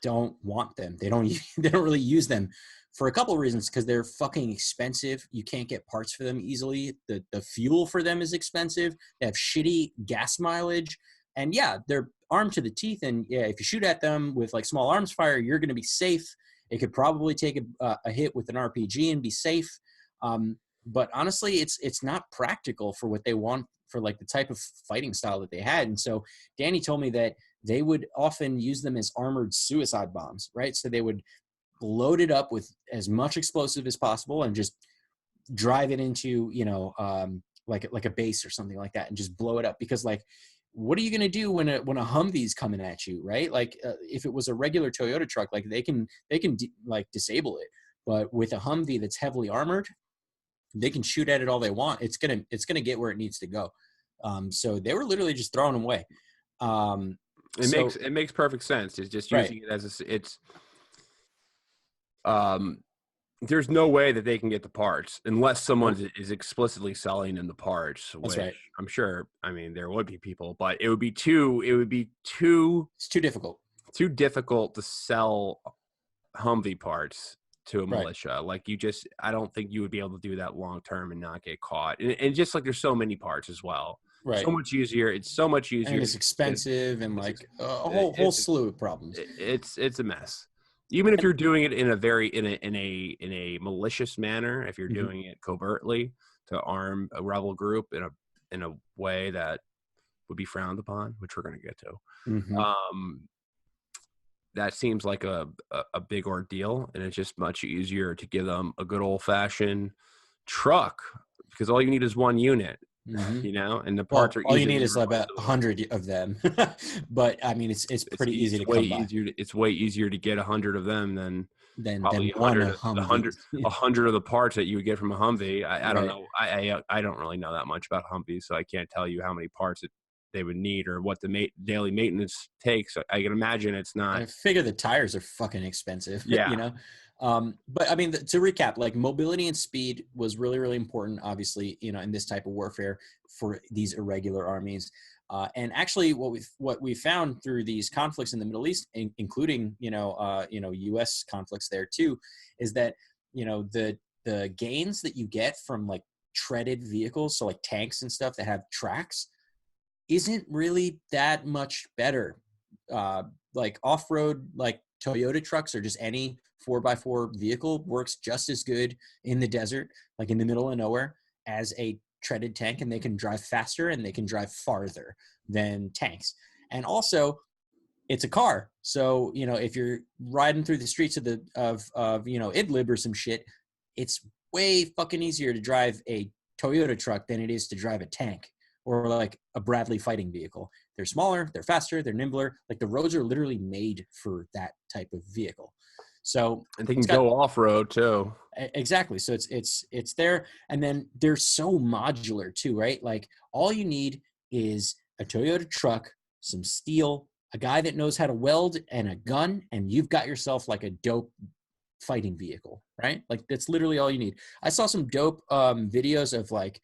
don't want them. They don't they don't really use them for a couple of reasons, because they're fucking expensive. You can't get parts for them easily. The fuel for them is expensive. They have shitty gas mileage, and yeah, they're armed to the teeth. And yeah, if you shoot at them with like small arms fire, you're going to be safe. It could probably take a hit with an RPG and be safe. But honestly, it's not practical for what they want, for like the type of fighting style that they had. And so Danny told me that they would often use them as armored suicide bombs, right? So they would load it up with as much explosive as possible and just drive it into, like a base or something like that, and just blow it up. Because like, what are you going to do when a Humvee's coming at you, right? Like if it was a regular Toyota truck, like they can like disable it. But with a Humvee that's heavily armored, they can shoot at it all they want. It's gonna get where it needs to go. So they were literally just throwing them away. It makes perfect sense. It's just using it as there's no way that they can get the parts unless someone is explicitly selling them the parts. That's right. I'm sure. I mean, there would be people, but it would be too. It's too difficult. Too difficult to sell Humvee parts to a militia. Like I don't think you would be able to do that long term and not get caught. And just like there's so many parts as well. Right. So much easier. It's so much easier. And it's expensive and like a whole slew of problems. It's a mess. Even if you're doing it in a malicious manner, if you're doing it covertly to arm a rebel group in a way that would be frowned upon, which we're going to get to. That seems like a big ordeal, and it's just much easier to give them a good old fashioned truck, because all you need is one unit. And the parts are all you need is about 100 of them. But I mean, it's pretty easy to come by. It's way easier to get 100 of them than probably 100 of the parts that you would get from a Humvee. I don't know. I don't really know that much about Humvees, so I can't tell you how many parts they would need or what the daily maintenance takes. I can imagine it's not. I figure the tires are fucking expensive. Yeah. But I mean, to recap, like mobility and speed was really, really important, obviously, in this type of warfare for these irregular armies. And actually what we found through these conflicts in the Middle East, including, US conflicts there too, is that, the gains that you get from like treaded vehicles, so like tanks and stuff that have tracks, isn't really that much better. Like off-road, like Toyota trucks or just any 4x4 vehicle works just as good in the desert, like in the middle of nowhere, as a treaded tank, and they can drive faster and they can drive farther than tanks. And also, it's a car, so if you're riding through the streets of Idlib or some shit, it's way fucking easier to drive a Toyota truck than it is to drive a tank or like a Bradley fighting vehicle. They're smaller, they're faster, they're nimbler. Like the roads are literally made for that type of vehicle. So and they can go off road too. Exactly. So it's there, and then they're so modular too, right? Like all you need is a Toyota truck, some steel, a guy that knows how to weld, and a gun, and you've got yourself like a dope fighting vehicle, right? Like that's literally all you need. I saw some dope videos of like,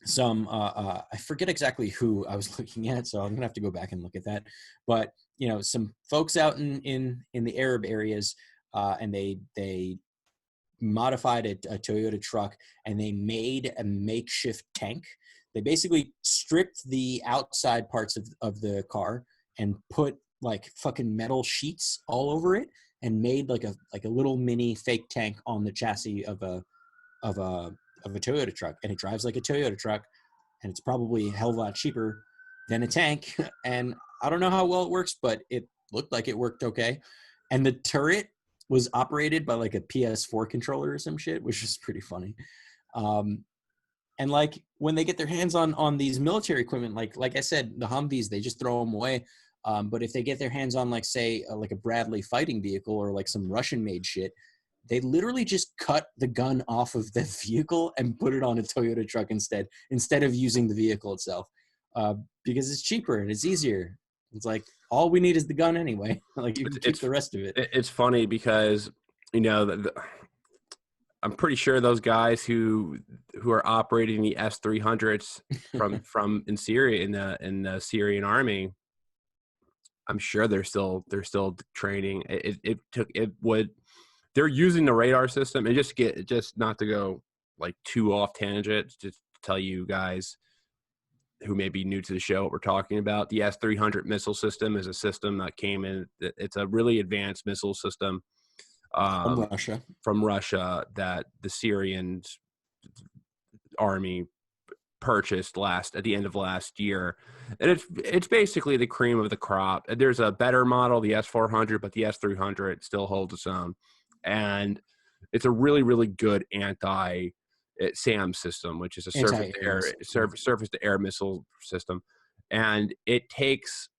some I forget exactly who I was looking at, so I'm gonna have to go back and look at that. But some folks out in the Arab areas, and they modified a Toyota truck, and they made a makeshift tank. They basically stripped the outside parts of the car and put like fucking metal sheets all over it, and made like a little mini fake tank on the chassis of a Toyota truck, and it drives like a Toyota truck, and it's probably a hell of a lot cheaper than a tank. And I don't know how well it works, but it looked like it worked okay. And the turret was operated by like a PS4 controller or some shit, which is pretty funny. And like when they get their hands on these military equipment, like I said, the Humvees, they just throw them away. But if they get their hands on like, say, like a Bradley fighting vehicle or like some Russian made shit, they literally just cut the gun off of the vehicle and put it on a Toyota truck instead of using the vehicle itself, because it's cheaper and it's easier. It's like all we need is the gun anyway. Like you can keep the rest of it. It's funny because I'm pretty sure those guys who are operating the S-300s from in Syria in the Syrian army, I'm sure they're still training. They're using the radar system, and just not to go like too off tangent, just to tell you guys who may be new to the show what we're talking about. The S-300 missile system is a system that came in. It's a really advanced missile system from Russia that the Syrian army purchased at the end of last year, and it's basically the cream of the crop. There's a better model, the S-400, but the S-300 still holds its own, and it's a really, really good SAM system, which is a surface to air missile system, and it takes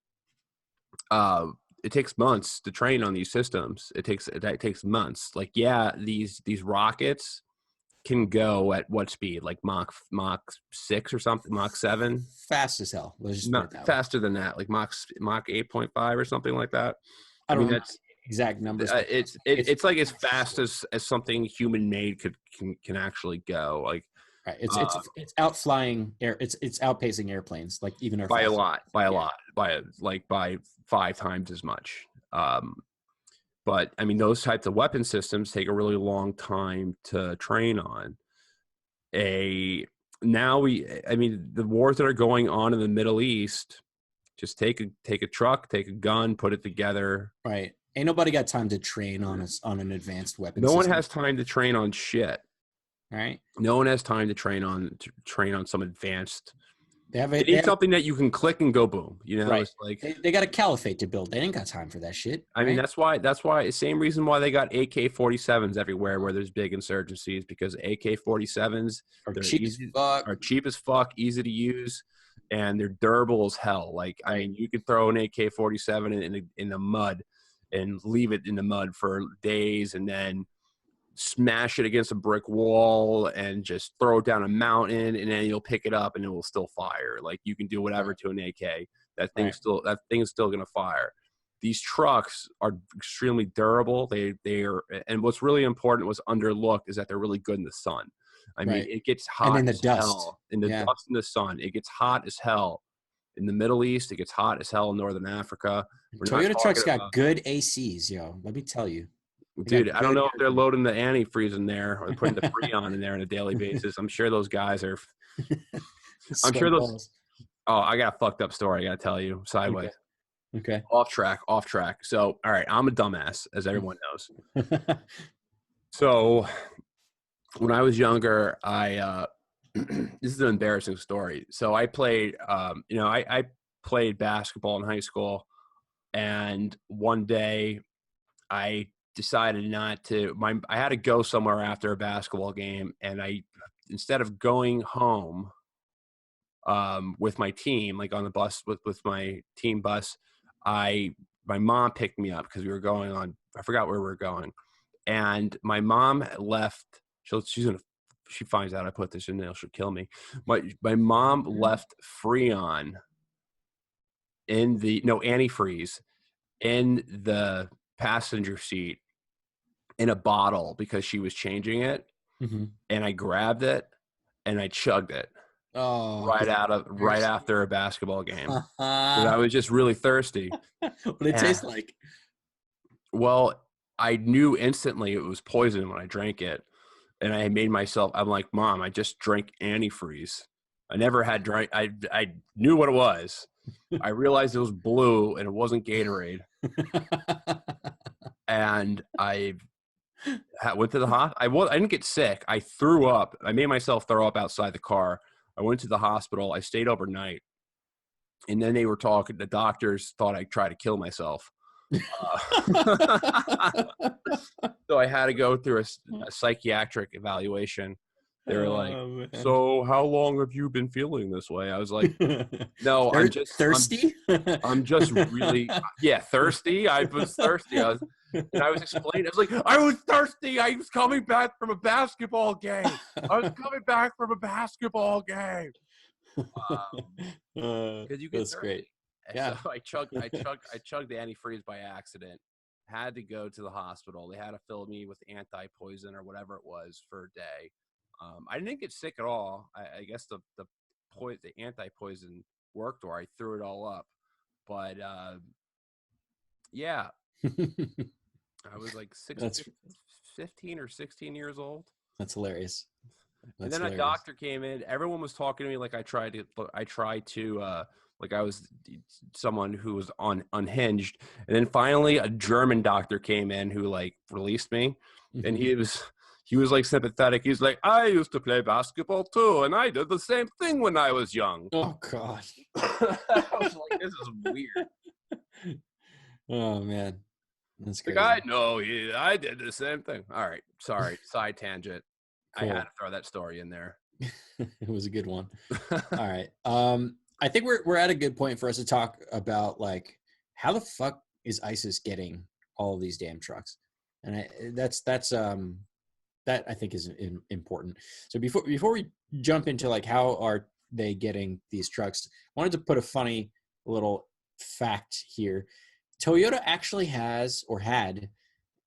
months to train on these systems. It takes months. Like, yeah, these rockets can go at what speed? Like Mach 6 or something, Mach 7? Fast as hell. Not faster than that, like Mach 8.5 or something like that. I mean, that's exact numbers. It's like as fast as something human made can actually go. Like, right. It's outflying air. It's outpacing airplanes, like even by a lot, by 5 times as much. But I mean, those types of weapon systems take a really long time to train on. The wars that are going on in the Middle East, just take a truck, take a gun, put it together. Right. Ain't nobody got time to train on an advanced weapon. No one has time to train on shit. Right. No one has time to train on some advanced. They need something that you can click and go boom. You know, right. It's like they got a caliphate to build. They ain't got time for that shit. I mean, that's why same reason why they got AK-47s everywhere where there's big insurgencies, because AK-47s are cheap as fuck, easy to use, and they're durable as hell. Like, I mean, you could throw an AK-47 in the mud and leave it in the mud for days, and then smash it against a brick wall and just throw it down a mountain, and then you'll pick it up and it will still fire. Like, you can do whatever to an AK. That thing's still going to fire. These trucks are extremely durable. They are, and what's really important, what's underlooked, is that they're really good in the sun. I mean, it gets hot and in the as dust. hell. In the dust and the sun. It gets hot as hell in the Middle East. It gets hot as hell in Northern Africa. Toyota trucks got good ACs, yo. Let me tell you. Dude, I don't know if they're loading the antifreeze in there or putting the Freon in there on a daily basis. I'm sure those guys are. I'm sure those. Oh, I got a fucked up story. I got to tell you. Sideways. Okay. Off track. So, all right, I'm a dumbass, as everyone knows. So, when I was younger, this is an embarrassing story. So, I played, I played basketball in high school, and one day I decided not to. I had to go somewhere after a basketball game, and instead of going home with my team, like on the bus with my team bus, my mom picked me up because we were going on. I forgot where we were going, and my mom left. She finds out I put this in there, she'll kill me. My mom left Freon antifreeze in the passenger seat in a bottle because she was changing it, and I grabbed it and I chugged it right after a basketball game. I was just really thirsty. What did it taste like? Well, I knew instantly it was poison when I drank it, and I made myself. I'm like, Mom, I just drank antifreeze. I never had drank. I knew what it was. I realized it was blue and it wasn't Gatorade. And I went to the hospital. I didn't get sick. I threw up. I made myself throw up outside the car. I went to the hospital. I stayed overnight. And then they were talking. The doctors thought I'd try to kill myself. So I had to go through a psychiatric evaluation. They were like, so how long have you been feeling this way? I was like, no, I'm just thirsty. I'm just really, thirsty. I was thirsty. I was explaining. I was like, I was thirsty. I was coming back from a basketball game. Because you get That's thirsty. great. And so I chugged the antifreeze by accident. had to go to the hospital. They had to fill me with anti-poison or whatever it was for a day. I didn't get sick at all. I guess the anti-poison worked, or I threw it all up. But yeah, I was like 15 or 16 years old. That's hilarious. And then a doctor came in. Everyone was talking to me like I tried to like I was someone who was unhinged. And then finally a German doctor came in who like released me. And he was like sympathetic. He's like, I used to play basketball too, and I did the same thing when I was young. Oh God. I was like, this is weird. Oh man. That's crazy. The guy, no, I did the same thing. All right. Sorry. Side tangent. Cool. I had to throw that story in there. It was a good one. All right. I think we're at a good point for us to talk about like how the fuck is ISIS getting all of these damn trucks, and that I think is important. So before we jump into like how are they getting these trucks, I wanted to put a funny little fact here. Toyota actually has or had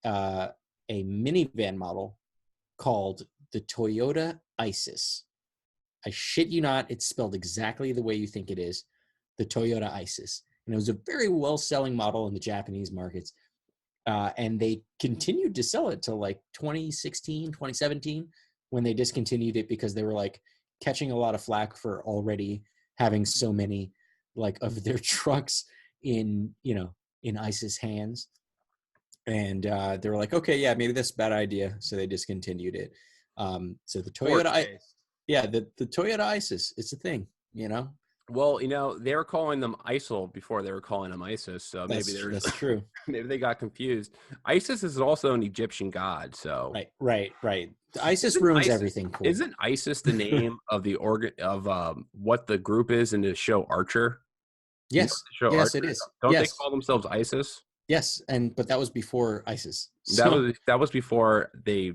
a minivan model called the Toyota Isis. I shit you not, it's spelled exactly the way you think it is, the Toyota Isis. And it was a very well-selling model in the Japanese markets. And they continued to sell it till like 2016, 2017, when they discontinued it because they were like catching a lot of flack for already having so many like of their trucks in ISIS hands. And they were like, okay, yeah, maybe that's a bad idea. So they discontinued it. So the Toyota, the Toyota Isis, it's a thing, Well, they were calling them ISIL before they were calling them ISIS. So maybe that's true. Maybe they got confused. ISIS is also an Egyptian god. So right. ISIS ruins everything. Cool. Isn't ISIS the name of the what the group is in the show Archer? Yes. Yes, Archer? It is. Don't they call themselves ISIS? Yes, but that was before ISIS. So, that was before they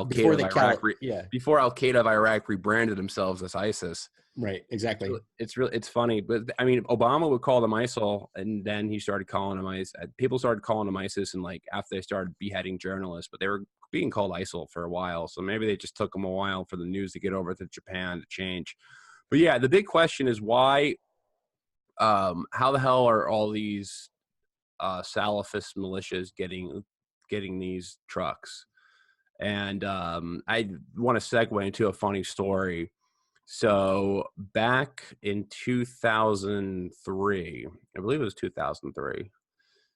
before Al Qaeda of Iraq rebranded themselves as ISIS. Right, exactly. It's funny, but I mean, Obama would call them ISIL, and then he started calling them ISIS. People started calling them ISIS, and like after they started beheading journalists, but they were being called ISIL for a while. So maybe they just took them a while for the news to get over to Japan to change. But yeah, the big question is why. How the hell are all these Salafist militias getting these trucks? And I want to segue into a funny story. So back in 2003, I believe it was 2003.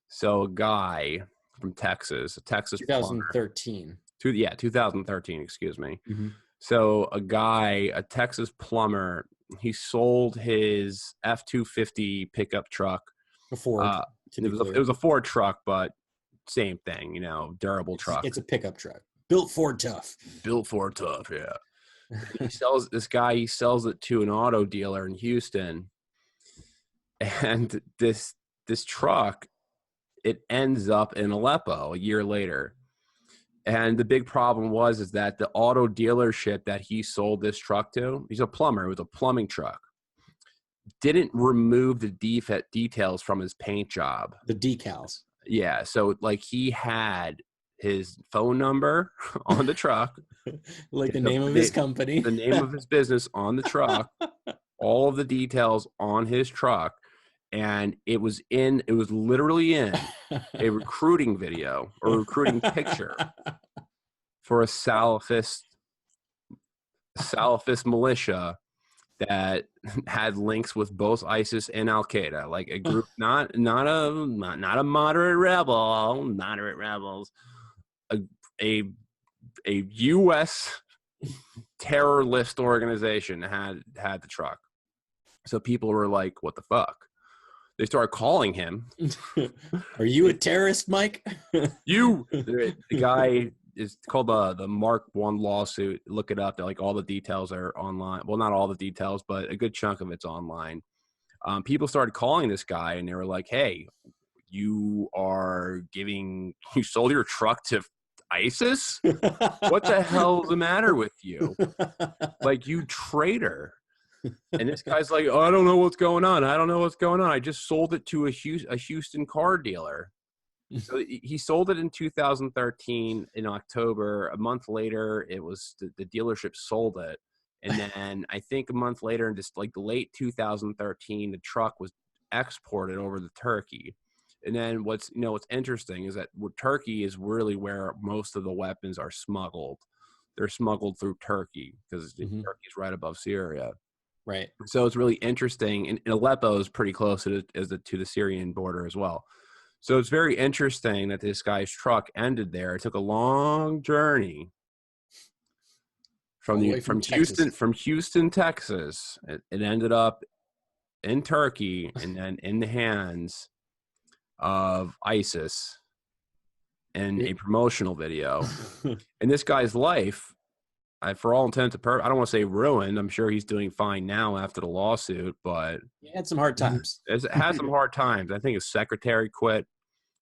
So a guy from Texas, 2013. 2013, excuse me. Mm-hmm. So a Texas plumber, he sold his F-250 pickup truck. A Ford. It was a Ford truck, but same thing, durable truck. It's a pickup truck. Built Ford tough, yeah. He sells it to an auto dealer in Houston. And this truck, it ends up in Aleppo a year later. And the big problem is that the auto dealership that he sold this truck to, he's a plumber, it was a plumbing truck, didn't remove the details from his paint job. The decals. Yeah. So like he had his phone number on the truck. Like the name of his company. The name of his business on the truck. All of the details on his truck. And it was literally in a recruiting video or recruiting picture for a Salafist militia that had links with both ISIS and Al Qaeda, like a group, not a moderate rebels, a U.S. terror list organization had the truck. So people were like, "What the fuck?" They started calling him. Are you a terrorist, Mike? The guy is called the Mark 1 lawsuit. Look it up. Like all the details are online. Well, not all the details, but a good chunk of it's online. People started calling this guy, and they were like, "Hey, you sold your truck to ISIS? What the hell is the matter with you? Like, you traitor." And this guy's like, "Oh, I don't know what's going on. I just sold it to a Houston car dealer." So he sold it in 2013 in October. A month later, it was the dealership sold it. And then I think a month later, in just like the late 2013, the truck was exported over to Turkey. And then what's interesting is that Turkey is really where most of the weapons are smuggled. They're smuggled through Turkey because Turkey's right above Syria. Right. So it's really interesting. And Aleppo is pretty close to the Syrian border as well. So it's very interesting that this guy's truck ended there. It took a long journey from Houston, Texas. It ended up in Turkey and then in the hands of ISIS in a promotional video. And this guy's life, for all intents and purposes, I don't want to say ruined. I'm sure he's doing fine now after the lawsuit, but he had some hard times. It had some hard times. I think his secretary quit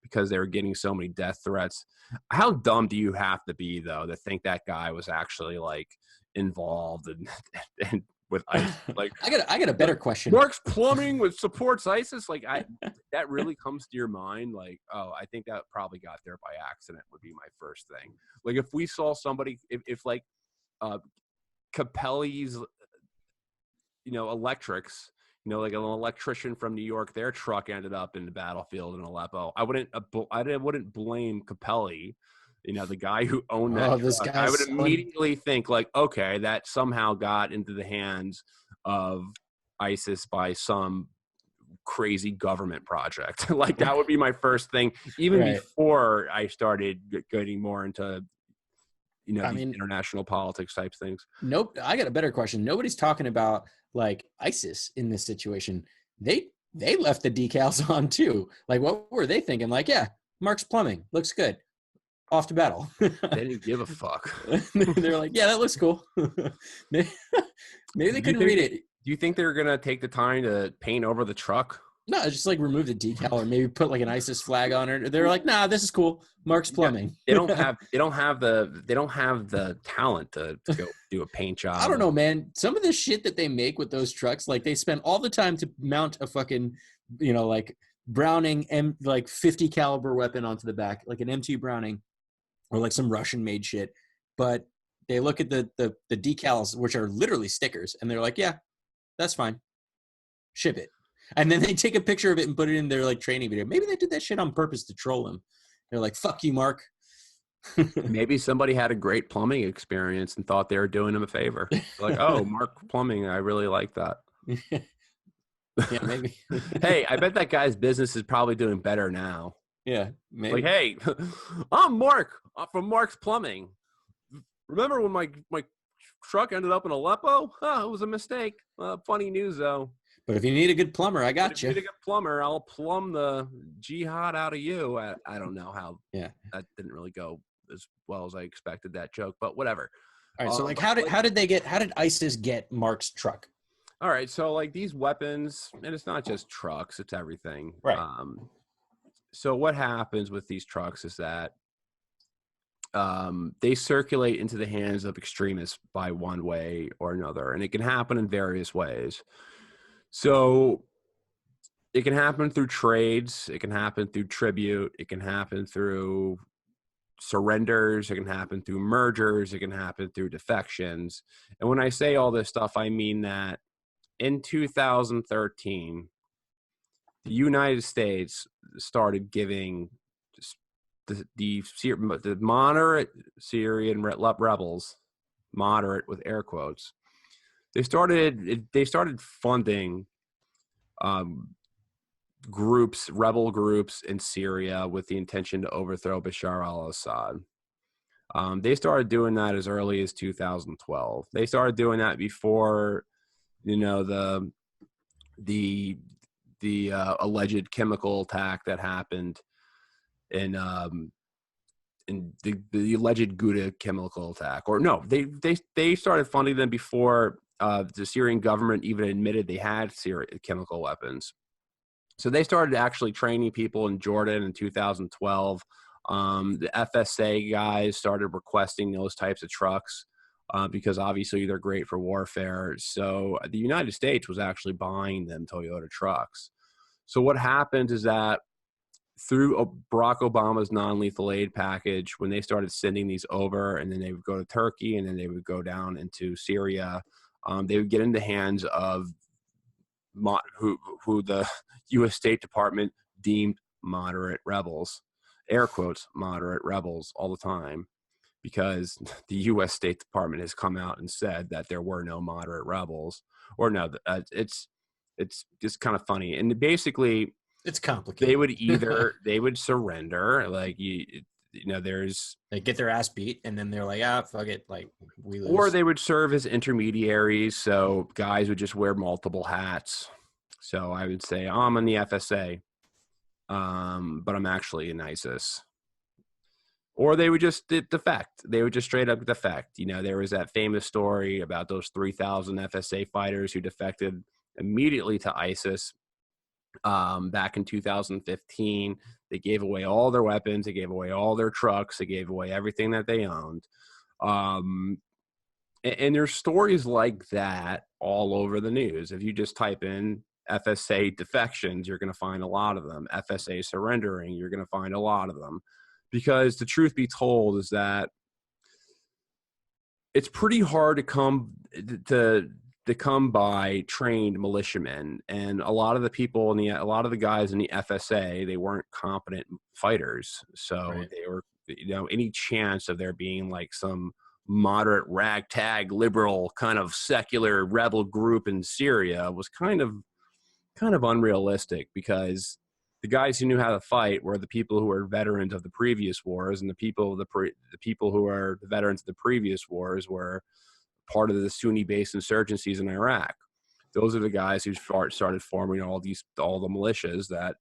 because they were getting so many death threats. How dumb do you have to be, though, to think that guy was actually like involved and with ISIS? Like, I got a better question. Mark's Plumbing with supports ISIS. Like, that really comes to your mind. Like, oh, I think that probably got there by accident would be my first thing. Like, if we saw somebody, if like Capelli's, electrics, like an electrician from New York, their truck ended up in the battlefield in Aleppo. I wouldn't blame Capelli, the guy who owned that truck. I would immediately think like, okay, that somehow got into the hands of ISIS by some crazy government project. Like that would be my first thing, even before I started getting more into international politics type things. Nope. I got a better question. Nobody's talking about like ISIS in this situation. They left the decals on too. Like, what were they thinking? Like, yeah, Mark's Plumbing looks good. Off to battle. They didn't give a fuck. They're like, yeah, that looks cool. Maybe they couldn't read it. Do you think they're gonna take the time to paint over the truck? No, just like remove the decal or maybe put like an ISIS flag on it. They're like, nah, this is cool. Mark's Plumbing. They don't have the talent to go do a paint job. I don't know, man. Some of the shit that they make with those trucks, like they spend all the time to mount a fucking, like Browning like 50 caliber weapon onto the back, like an M2 Browning, or like some Russian made shit. But they look at the decals, which are literally stickers, and they're like, yeah, that's fine. Ship it. And then they take a picture of it and put it in their like training video. Maybe they did that shit on purpose to troll him. They're like, fuck you, Mark. Maybe somebody had a great plumbing experience and thought they were doing him a favor. Like, oh, Mark Plumbing, I really like that. Yeah, maybe. Hey, I bet that guy's business is probably doing better now. Yeah, maybe. Like, hey, I'm Mark from Mark's Plumbing. Remember when my truck ended up in Aleppo? Oh, it was a mistake. Funny news, though. But if you need a good plumber, I got you. If you need a good plumber, I'll plumb the jihad out of you. I don't know how. Yeah, that didn't really go as well as I expected that joke, but whatever. All right, so like, how did ISIS get Mark's truck? All right, so like these weapons, and it's not just trucks; it's everything. Right. So what happens with these trucks is that they circulate into the hands of extremists by one way or another, and it can happen in various ways. So it can happen through trades. It can happen through tribute. It can happen through surrenders. It can happen through mergers. It can happen through defections. And when I say all this stuff, I mean that in 2013, the United States started giving the moderate Syrian rebels, moderate with air quotes, they started funding rebel groups in Syria with the intention to overthrow Bashar al-Assad. They started doing that as early as 2012. They started doing that before, the alleged chemical attack that happened in the alleged Ghouta chemical attack. Or no, they started funding them before the Syrian government even admitted they had chemical weapons. So they started actually training people in Jordan in 2012. The FSA guys started requesting those types of trucks because obviously they're great for warfare. So the United States was actually buying them Toyota trucks. So what happened is that through Barack Obama's non-lethal aid package, when they started sending these over, and then they would go to Turkey, and then they would go down into Syria, they would get in the hands of who the U.S. State Department deemed moderate rebels, air quotes, moderate rebels, all the time, because the U.S. State Department has come out and said that there were no moderate rebels, or no, it's just kind of funny. And basically, it's complicated. They would surrender, like there's, they get their ass beat, and then they're like, fuck it, like we lose. Or they would serve as intermediaries, so guys would just wear multiple hats. So I would say, I'm in the FSA, but I'm actually in ISIS. Or they would just defect. They would just straight up defect. There was that famous story about those 3,000 FSA fighters who defected immediately to ISIS back in 2015. They gave away all their weapons. They gave away all their trucks. They gave away everything that they owned. And there's stories like that all over the news. If you just type in FSA defections, you're going to find a lot of them. FSA surrendering, you're going to find a lot of them. Because the truth be told is that it's pretty hard to come by trained militiamen, and a lot of the people a lot of the guys in the FSA, they weren't competent fighters. So right. They were, any chance of there being like some moderate ragtag liberal kind of secular rebel group in Syria was kind of unrealistic, because the guys who knew how to fight were the people who were veterans of the previous wars, and the people who are the veterans of the previous wars were part of the Sunni-based insurgencies in Iraq. Those are the guys who started forming all the militias that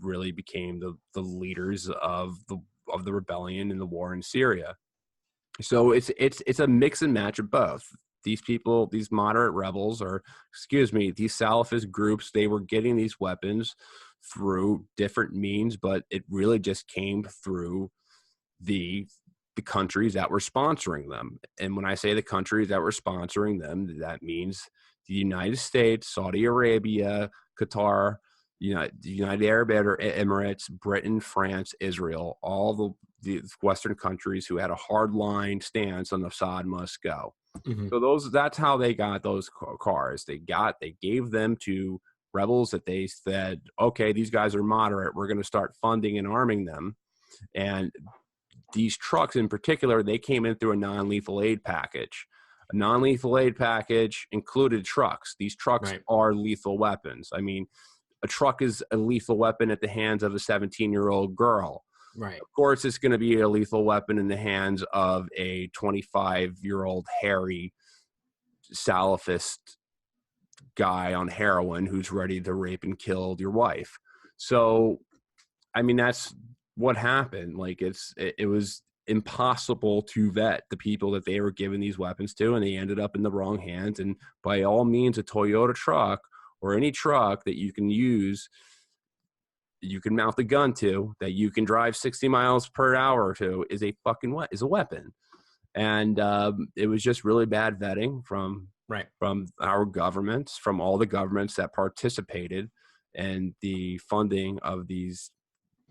really became the leaders of the rebellion in the war in Syria. So it's a mix and match of both. These people, these moderate rebels, these Salafist groups, they were getting these weapons through different means, but it really just came through the countries that were sponsoring them. And when I say the countries that were sponsoring them, that means the United States, Saudi Arabia, Qatar, the United Arab Emirates, Britain, France, Israel, all the Western countries who had a hardline stance on Assad must go. Mm-hmm. So that's how they got those cars. They gave them to rebels that they said, okay, these guys are moderate. We're going to start funding and arming them. And these trucks in particular, they came in through a non-lethal aid package. A non-lethal aid package included trucks. These trucks right. are lethal weapons. I mean, a truck is a lethal weapon at the hands of a 17-year-old girl. Right. Of course, it's going to be a lethal weapon in the hands of a 25-year-old hairy Salafist guy on heroin who's ready to rape and kill your wife. So, I mean, that's what happened. Like, it was impossible to vet the people that they were giving these weapons to, and they ended up in the wrong hands. And by all means, a Toyota truck or any truck that you can use, you can mount the gun to, that you can drive 60 miles per hour to, is a weapon. And it was just really bad vetting from our governments, from all the governments that participated in the funding of these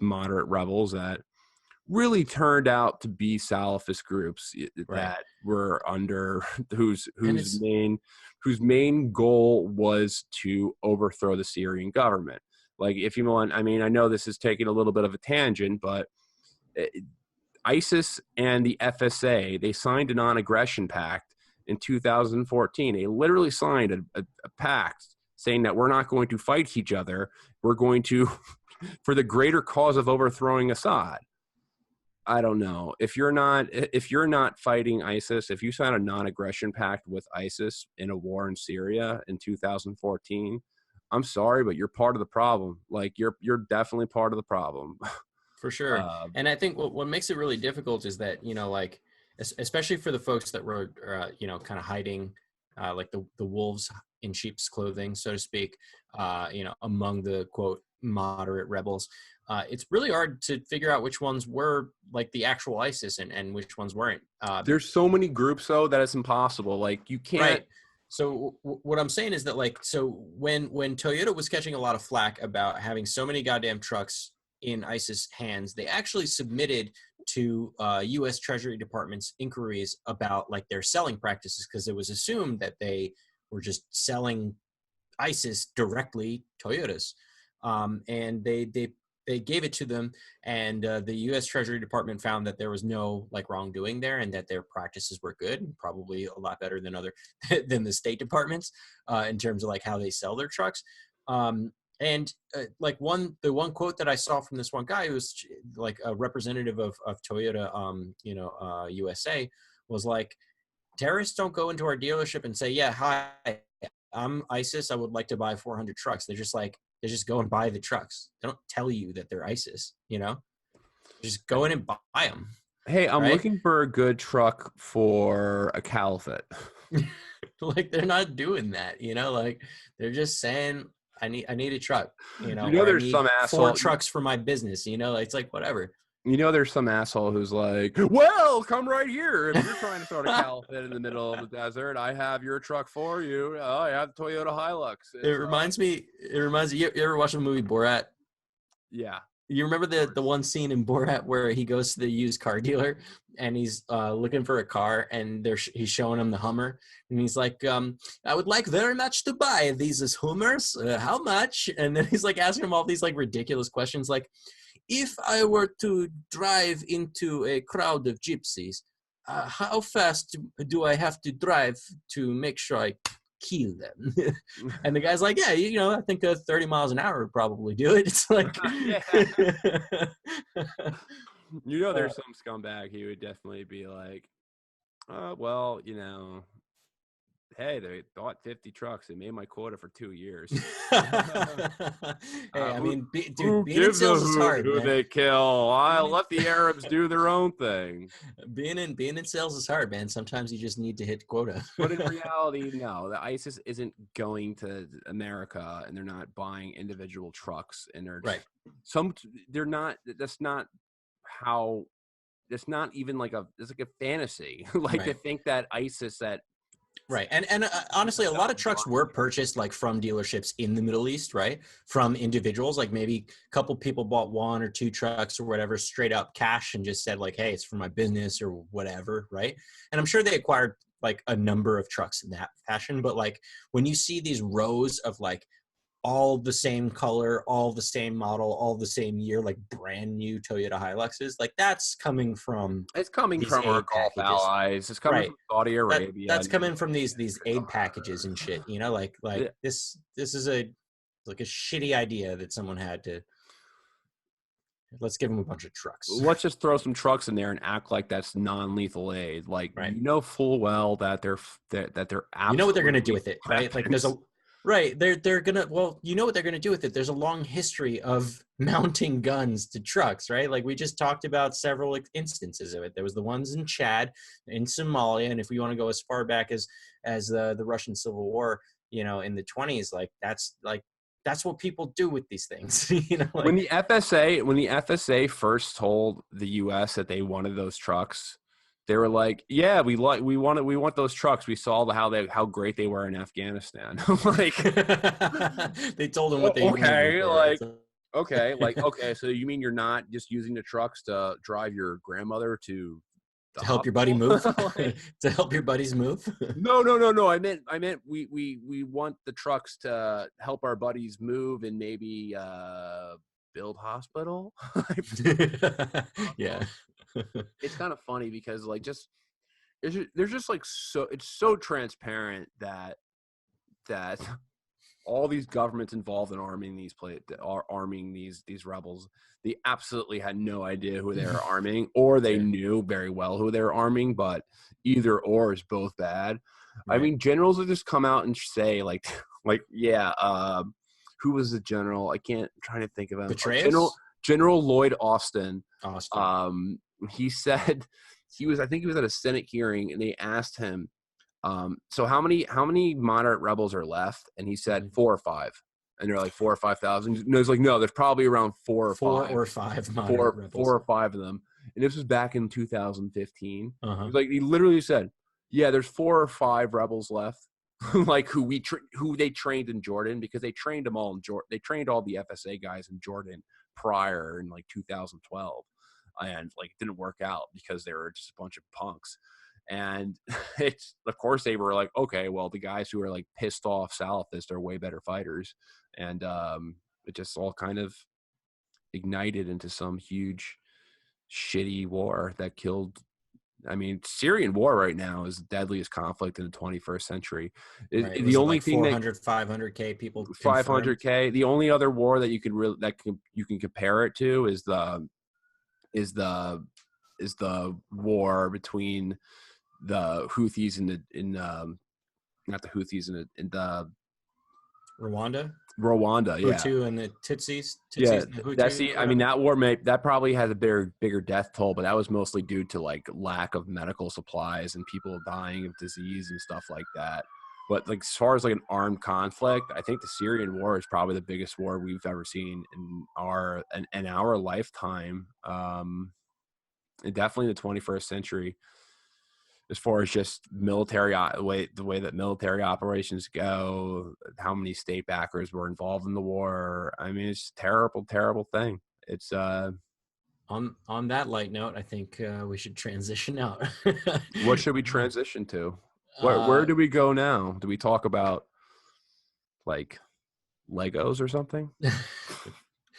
moderate rebels that really turned out to be Salafist groups that were under whose main goal was to overthrow the Syrian government. Like, if you want, I mean, I know this is taking a little bit of a tangent, but ISIS and the FSA, they signed a non-aggression pact in 2014. They literally signed a pact saying that we're not going to fight each other. We're going to, for the greater cause of overthrowing Assad. I don't know. If you're not fighting ISIS, if you sign a non-aggression pact with ISIS in a war in Syria in 2014, I'm sorry, but you're part of the problem. Like, you're definitely part of the problem. For sure. And I think what makes it really difficult is that, like, especially for the folks that were, kind of hiding, like the wolves in sheep's clothing, so to speak, among the quote moderate rebels, it's really hard to figure out which ones were like the actual ISIS and which ones weren't. There's so many groups though that it's impossible. Like, you can't. Right. So what I'm saying is that, like, so when Toyota was catching a lot of flack about having so many goddamn trucks in ISIS hands, they actually submitted to U.S. Treasury Department's inquiries about like their selling practices, because it was assumed that they were just selling ISIS directly Toyotas, and they gave it to them, and the U.S. Treasury Department found that there was no like wrongdoing there, and that their practices were good, and probably a lot better than than the State Departments in terms of like how they sell their trucks. And like the one quote that I saw from this one guy who was like a representative of Toyota, USA, was like, terrorists don't go into our dealership and say, yeah, hi, I'm ISIS, I would like to buy 400 trucks. They just go and buy the trucks. They don't tell you that they're ISIS, you know? Just go in and buy them. Hey, I'm right? looking for a good truck for a caliphate. Like, they're not doing that, you know? Like, they're just saying, I need a truck, you know, You know, or I there's need some 4 asshole. trucks for my business, you know? It's like, whatever. You know, there's some asshole who's like, well, come right here. If you're trying to start a caliphate in the middle of the desert, I have your truck for you. Oh, I have the Toyota Hilux. It reminds me, you ever watch the movie Borat? Yeah. You remember the one scene in Borat where he goes to the used car dealer and he's looking for a car, and he's showing him the Hummer, and he's like, I would like very much to buy these as Hummers. How much? And then he's like asking him all these like ridiculous questions, like, if I were to drive into a crowd of gypsies, how fast do I have to drive to make sure I kill them? And the guy's like, yeah, you know, I think 30 miles an hour would probably do it. It's like, You know, there's some scumbag he would definitely be like, well, you know, hey, they bought 50 trucks. They made my quota for 2 years. Hey, I mean, who being in gives sales a is hoot hard, who man. they kill? I'll let the Arabs do their own thing. Being in sales is hard, man. Sometimes you just need to hit quota. But in reality, no, the ISIS isn't going to America, and they're not buying individual trucks, and they're not. That's not how. That's not even like it's like a fantasy. Like to think that ISIS Right. And honestly, a lot of trucks were purchased like from dealerships in the Middle East, right? From individuals, like maybe a couple people bought 1 or 2 trucks or whatever straight up cash and just said like, hey, it's for my business or whatever, right? And I'm sure they acquired like a number of trucks in that fashion. But like when you see these rows of like all the same color, all the same model, all the same year, like brand new Toyota Hiluxes, like that's coming from our Gulf allies. It's coming from Saudi Arabia. That's coming from these aid packages and shit. You know, like this is like a shitty idea that someone had to. Let's give them a bunch of trucks. Let's just throw some trucks in there and act like that's non-lethal aid. Like you know full well that they're absolutely, you know what they're gonna do with it, right? Like there's a. Right, they're gonna. Well, you know what they're gonna do with it. There's a long history of mounting guns to trucks, right? Like we just talked about several instances of it. There was the ones in Chad, in Somalia, and if we want to go as far back as the Russian Civil War, you know, in the 1920s, like that's what people do with these things. You know, like, when the FSA first told the U.S. that they wanted those trucks, they were like, "Yeah, we want those trucks. We saw how great they were in Afghanistan." Like they told them what they okay, like okay. So you mean you're not just using the trucks to drive your grandmother to help your buddy move, to help your buddies move? No. I meant we want the trucks to help our buddies move and maybe build hospital. Yeah. It's kind of funny because like there's just like it's so transparent that all these governments involved in arming these rebels, they absolutely had no idea who they were arming, or they knew very well who they were arming, but either or is both bad. Right. I mean, generals will just come out and say like who was the general? I'm trying to think of him. General Lloyd Austin. He said I think he was at a Senate hearing, and they asked him, so how many moderate rebels are left? And he said 4 or 5. And they're like 4 or 5,000. And it's like, no, there's probably around 4 or 5 moderate rebels. 4 or 5 of them. And this was back in 2015. Like he literally said, yeah, there's 4 or 5 rebels left. like who they trained in Jordan, because they trained them all in Jordan. They trained all the FSA guys in Jordan prior in like 2012, and like it didn't work out because they were just a bunch of punks. And it's, of course, they were like, okay, well, the guys who are like pissed off Salafists are way better fighters, and it just all kind of ignited into some huge shitty war that killed. I mean, Syrian war right now is the deadliest conflict in the 21st century. Right. The only like thing 500K people. 500K. The only other war that you can you can compare it to is the war between the Houthis in not the Houthis in the Rwanda, yeah. Hutu and the Tutsis. Yeah, and the Hutu, that's I mean, that war that probably has a bigger death toll, but that was mostly due to like lack of medical supplies and people dying of disease and stuff like that. But like as far as like an armed conflict, I think the Syrian war is probably the biggest war we've ever seen in our lifetime. And definitely in the 21st century, as far as just military the way that military operations go, how many state backers were involved in the war. I mean, it's a terrible, terrible thing. It's on that light note, I think we should transition out. What should we transition to? Where do we go now? Do we talk about like Legos or something?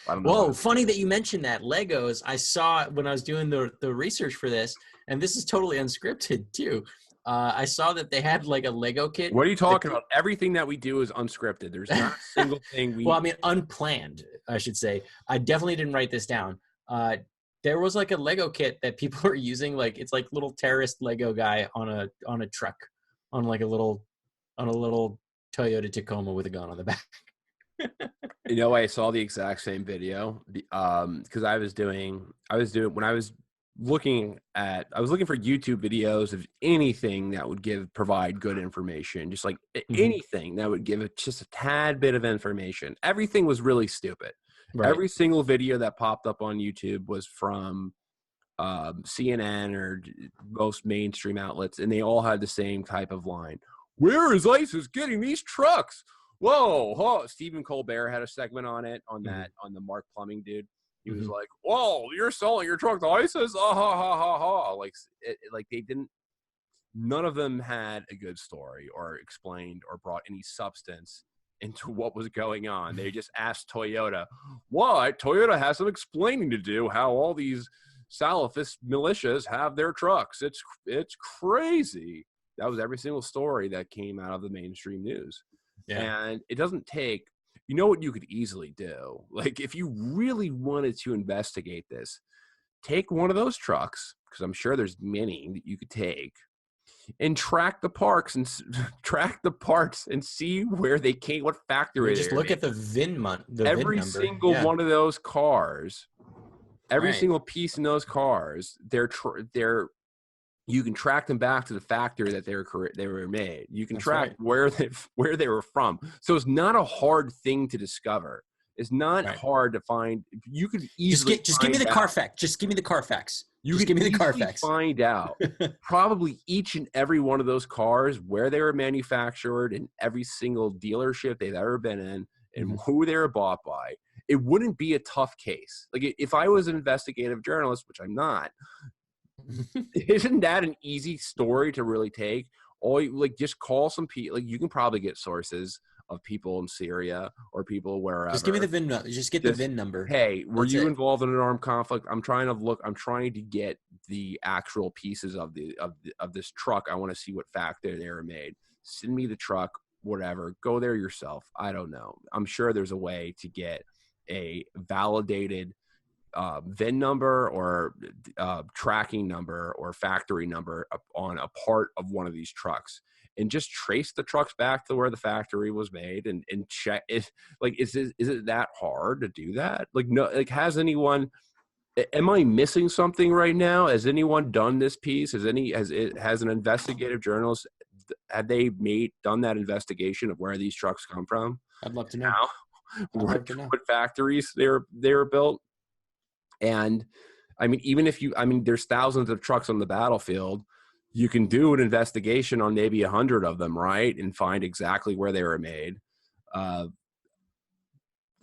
I don't know. Whoa, funny that you mentioned that. Legos. I saw when I was doing the research for this, and this is totally unscripted too. I saw that they had like a Lego kit. What are you talking about? Everything that we do is unscripted. There's not a single thing we... Well, I mean, unplanned, I should say. I definitely didn't write this down. There was like a Lego kit that people are using. Like it's like little terrorist Lego guy on a truck, on a little Toyota Tacoma with a gun on the back. You know, I saw the exact same video because I was looking for YouTube videos of anything that would provide good information, just like anything that would give it just a tad bit of information. Everything was really stupid. Right. Every single video that popped up on YouTube was from CNN or most mainstream outlets, and they all had the same type of line. Where is ISIS getting these trucks? Whoa, Stephen Colbert had a segment on it, on the Mark Plumbing dude. He was like, whoa, you're selling your truck to ISIS? Ah, ha, ha, ha, ha. Like they didn't, none of them had a good story or explained or brought any substance into what was going on. They just asked Toyota, why? Toyota has some explaining to do how all these Salafist militias have their trucks. It's crazy. That was every single story that came out of the mainstream news. Yeah. And it doesn't take, you know what you could easily do? Like if you really wanted to investigate this, take one of those trucks, because I'm sure there's many that you could take, and track the parts and see where they came, what factory. Just look at the VIN number. Every single one of those cars, every single piece in those cars, you can track them back to the factory that they were made. You can track where they were from. So it's not a hard thing to discover. It's not hard to find. You could easily just give me the Carfax. Just give me the Carfax. You could give me the Carfax. Find out probably each and every one of those cars, where they were manufactured, and every single dealership they've ever been in, and who they were bought by. It wouldn't be a tough case. Like if I was an investigative journalist, which I'm not. Isn't that an easy story to really take? Just call some people. Like you can probably get sources of people in Syria or people wherever. Just give me the VIN number. Just get the VIN number. Hey, were you involved in an armed conflict? I'm trying to get the actual pieces of this truck. I want to see what factory they were made. Send me the truck, whatever. Go there yourself. I don't know. I'm sure there's a way to get a validated VIN number or tracking number or factory number on a part of one of these trucks, and just trace the trucks back to where the factory was made and check if is it that hard to do that? Has anyone, am I missing something right now? Has anyone done this piece? Has an investigative journalist, have they done that investigation of where these trucks come from? I'd love to know. What factories they were built? And I mean, there's thousands of trucks on the battlefield. you can do an investigation on maybe 100 of them, right, and find exactly where they were made.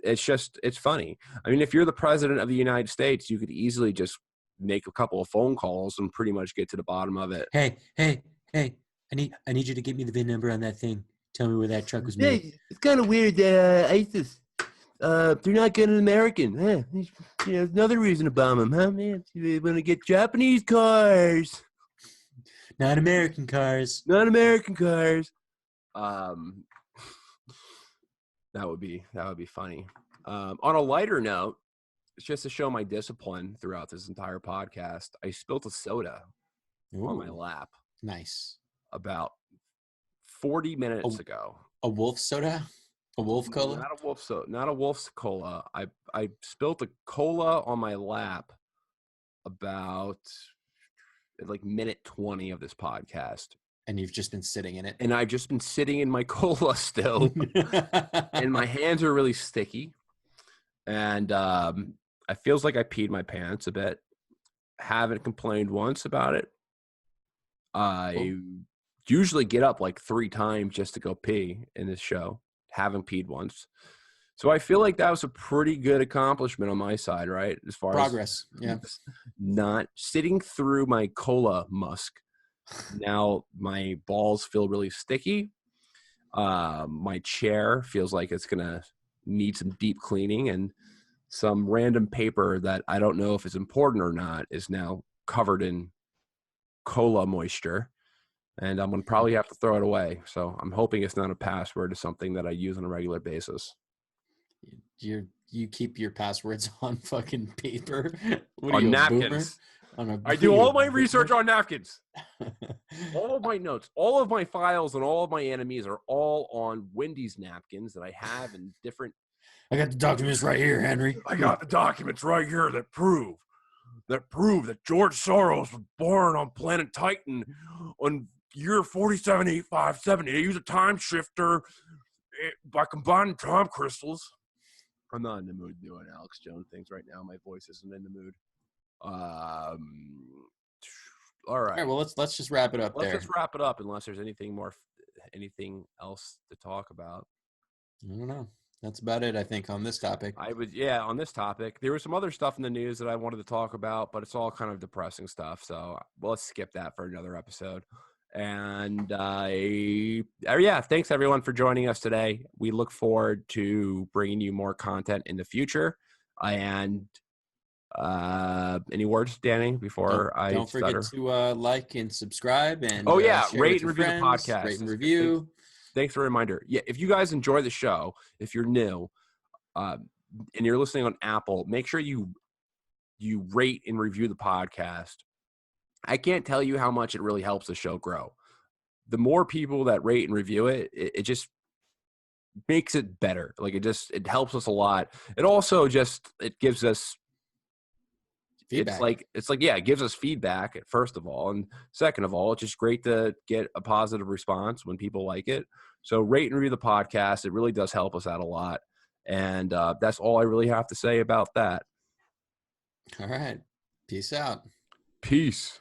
It's funny. I mean, if you're the president of the United States, you could easily just make a couple of phone calls and pretty much get to the bottom of it. Hey, I need you to get me the VIN number on that thing. Tell me where that truck was made. Hey, it's kind of weird that ISIS, they're not getting American. Huh? Another reason to bomb them, huh? Man, they want to get Japanese cars. Not American cars. Not American cars. That would be funny. On a lighter note, it's just to show my discipline throughout this entire podcast. I spilled a soda on my lap. Nice. About 40 minutes ago. A wolf soda? A wolf cola? Not a wolf soda. Not a wolf's cola. I spilled a cola on my lap about like minute 20 of this podcast. And you've just been sitting in it. And I've just been sitting in my cola still. And my hands are really sticky. And it feels like I peed my pants a bit. Haven't complained once about it. I usually get up like 3 times just to go pee in this show. Haven't peed once. So I feel like that was a pretty good accomplishment on my side, right? As far progress. Yeah. Not sitting through my cola musk. Now my balls feel really sticky. My chair feels like it's going to need some deep cleaning, and some random paper that I don't know if it's important or not is now covered in cola moisture, and I'm going to probably have to throw it away. So I'm hoping it's not a password to something that I use on a regular basis. You keep your passwords on fucking paper? What on napkins. I do all my research on napkins. All of my notes, all of my files, and all of my enemies are all on Wendy's napkins that I have in different. I got the documents right here, Henry. I got the documents right here that prove that George Soros was born on planet Titan on year 478570. They use a time shifter by combining time crystals. I'm not in the mood doing Alex Jones things right now. My voice isn't in the mood. All right. Well, let's just wrap it up. Let's just wrap it up, unless there's anything else to talk about. I don't know. That's about it, I think, on this topic. On this topic. There was some other stuff in the news that I wanted to talk about, but it's all kind of depressing stuff. So let's skip that for another episode. And thanks everyone for joining us today. We look forward to bringing you more content in the future. And any words, Danny, before I don't forget to like and subscribe and rate and review the podcast. Rate and review. Thanks for the reminder. Yeah, if you guys enjoy the show, if you're new, and you're listening on Apple, make sure you rate and review the podcast. I can't tell you how much it really helps the show grow. The more people that rate and review it, it just makes it better. Like it helps us a lot. It also it gives us feedback. It gives us feedback, first of all, and second of all, it's just great to get a positive response when people like it. So rate and review the podcast. It really does help us out a lot. And that's all I really have to say about that. All right. Peace out. Peace.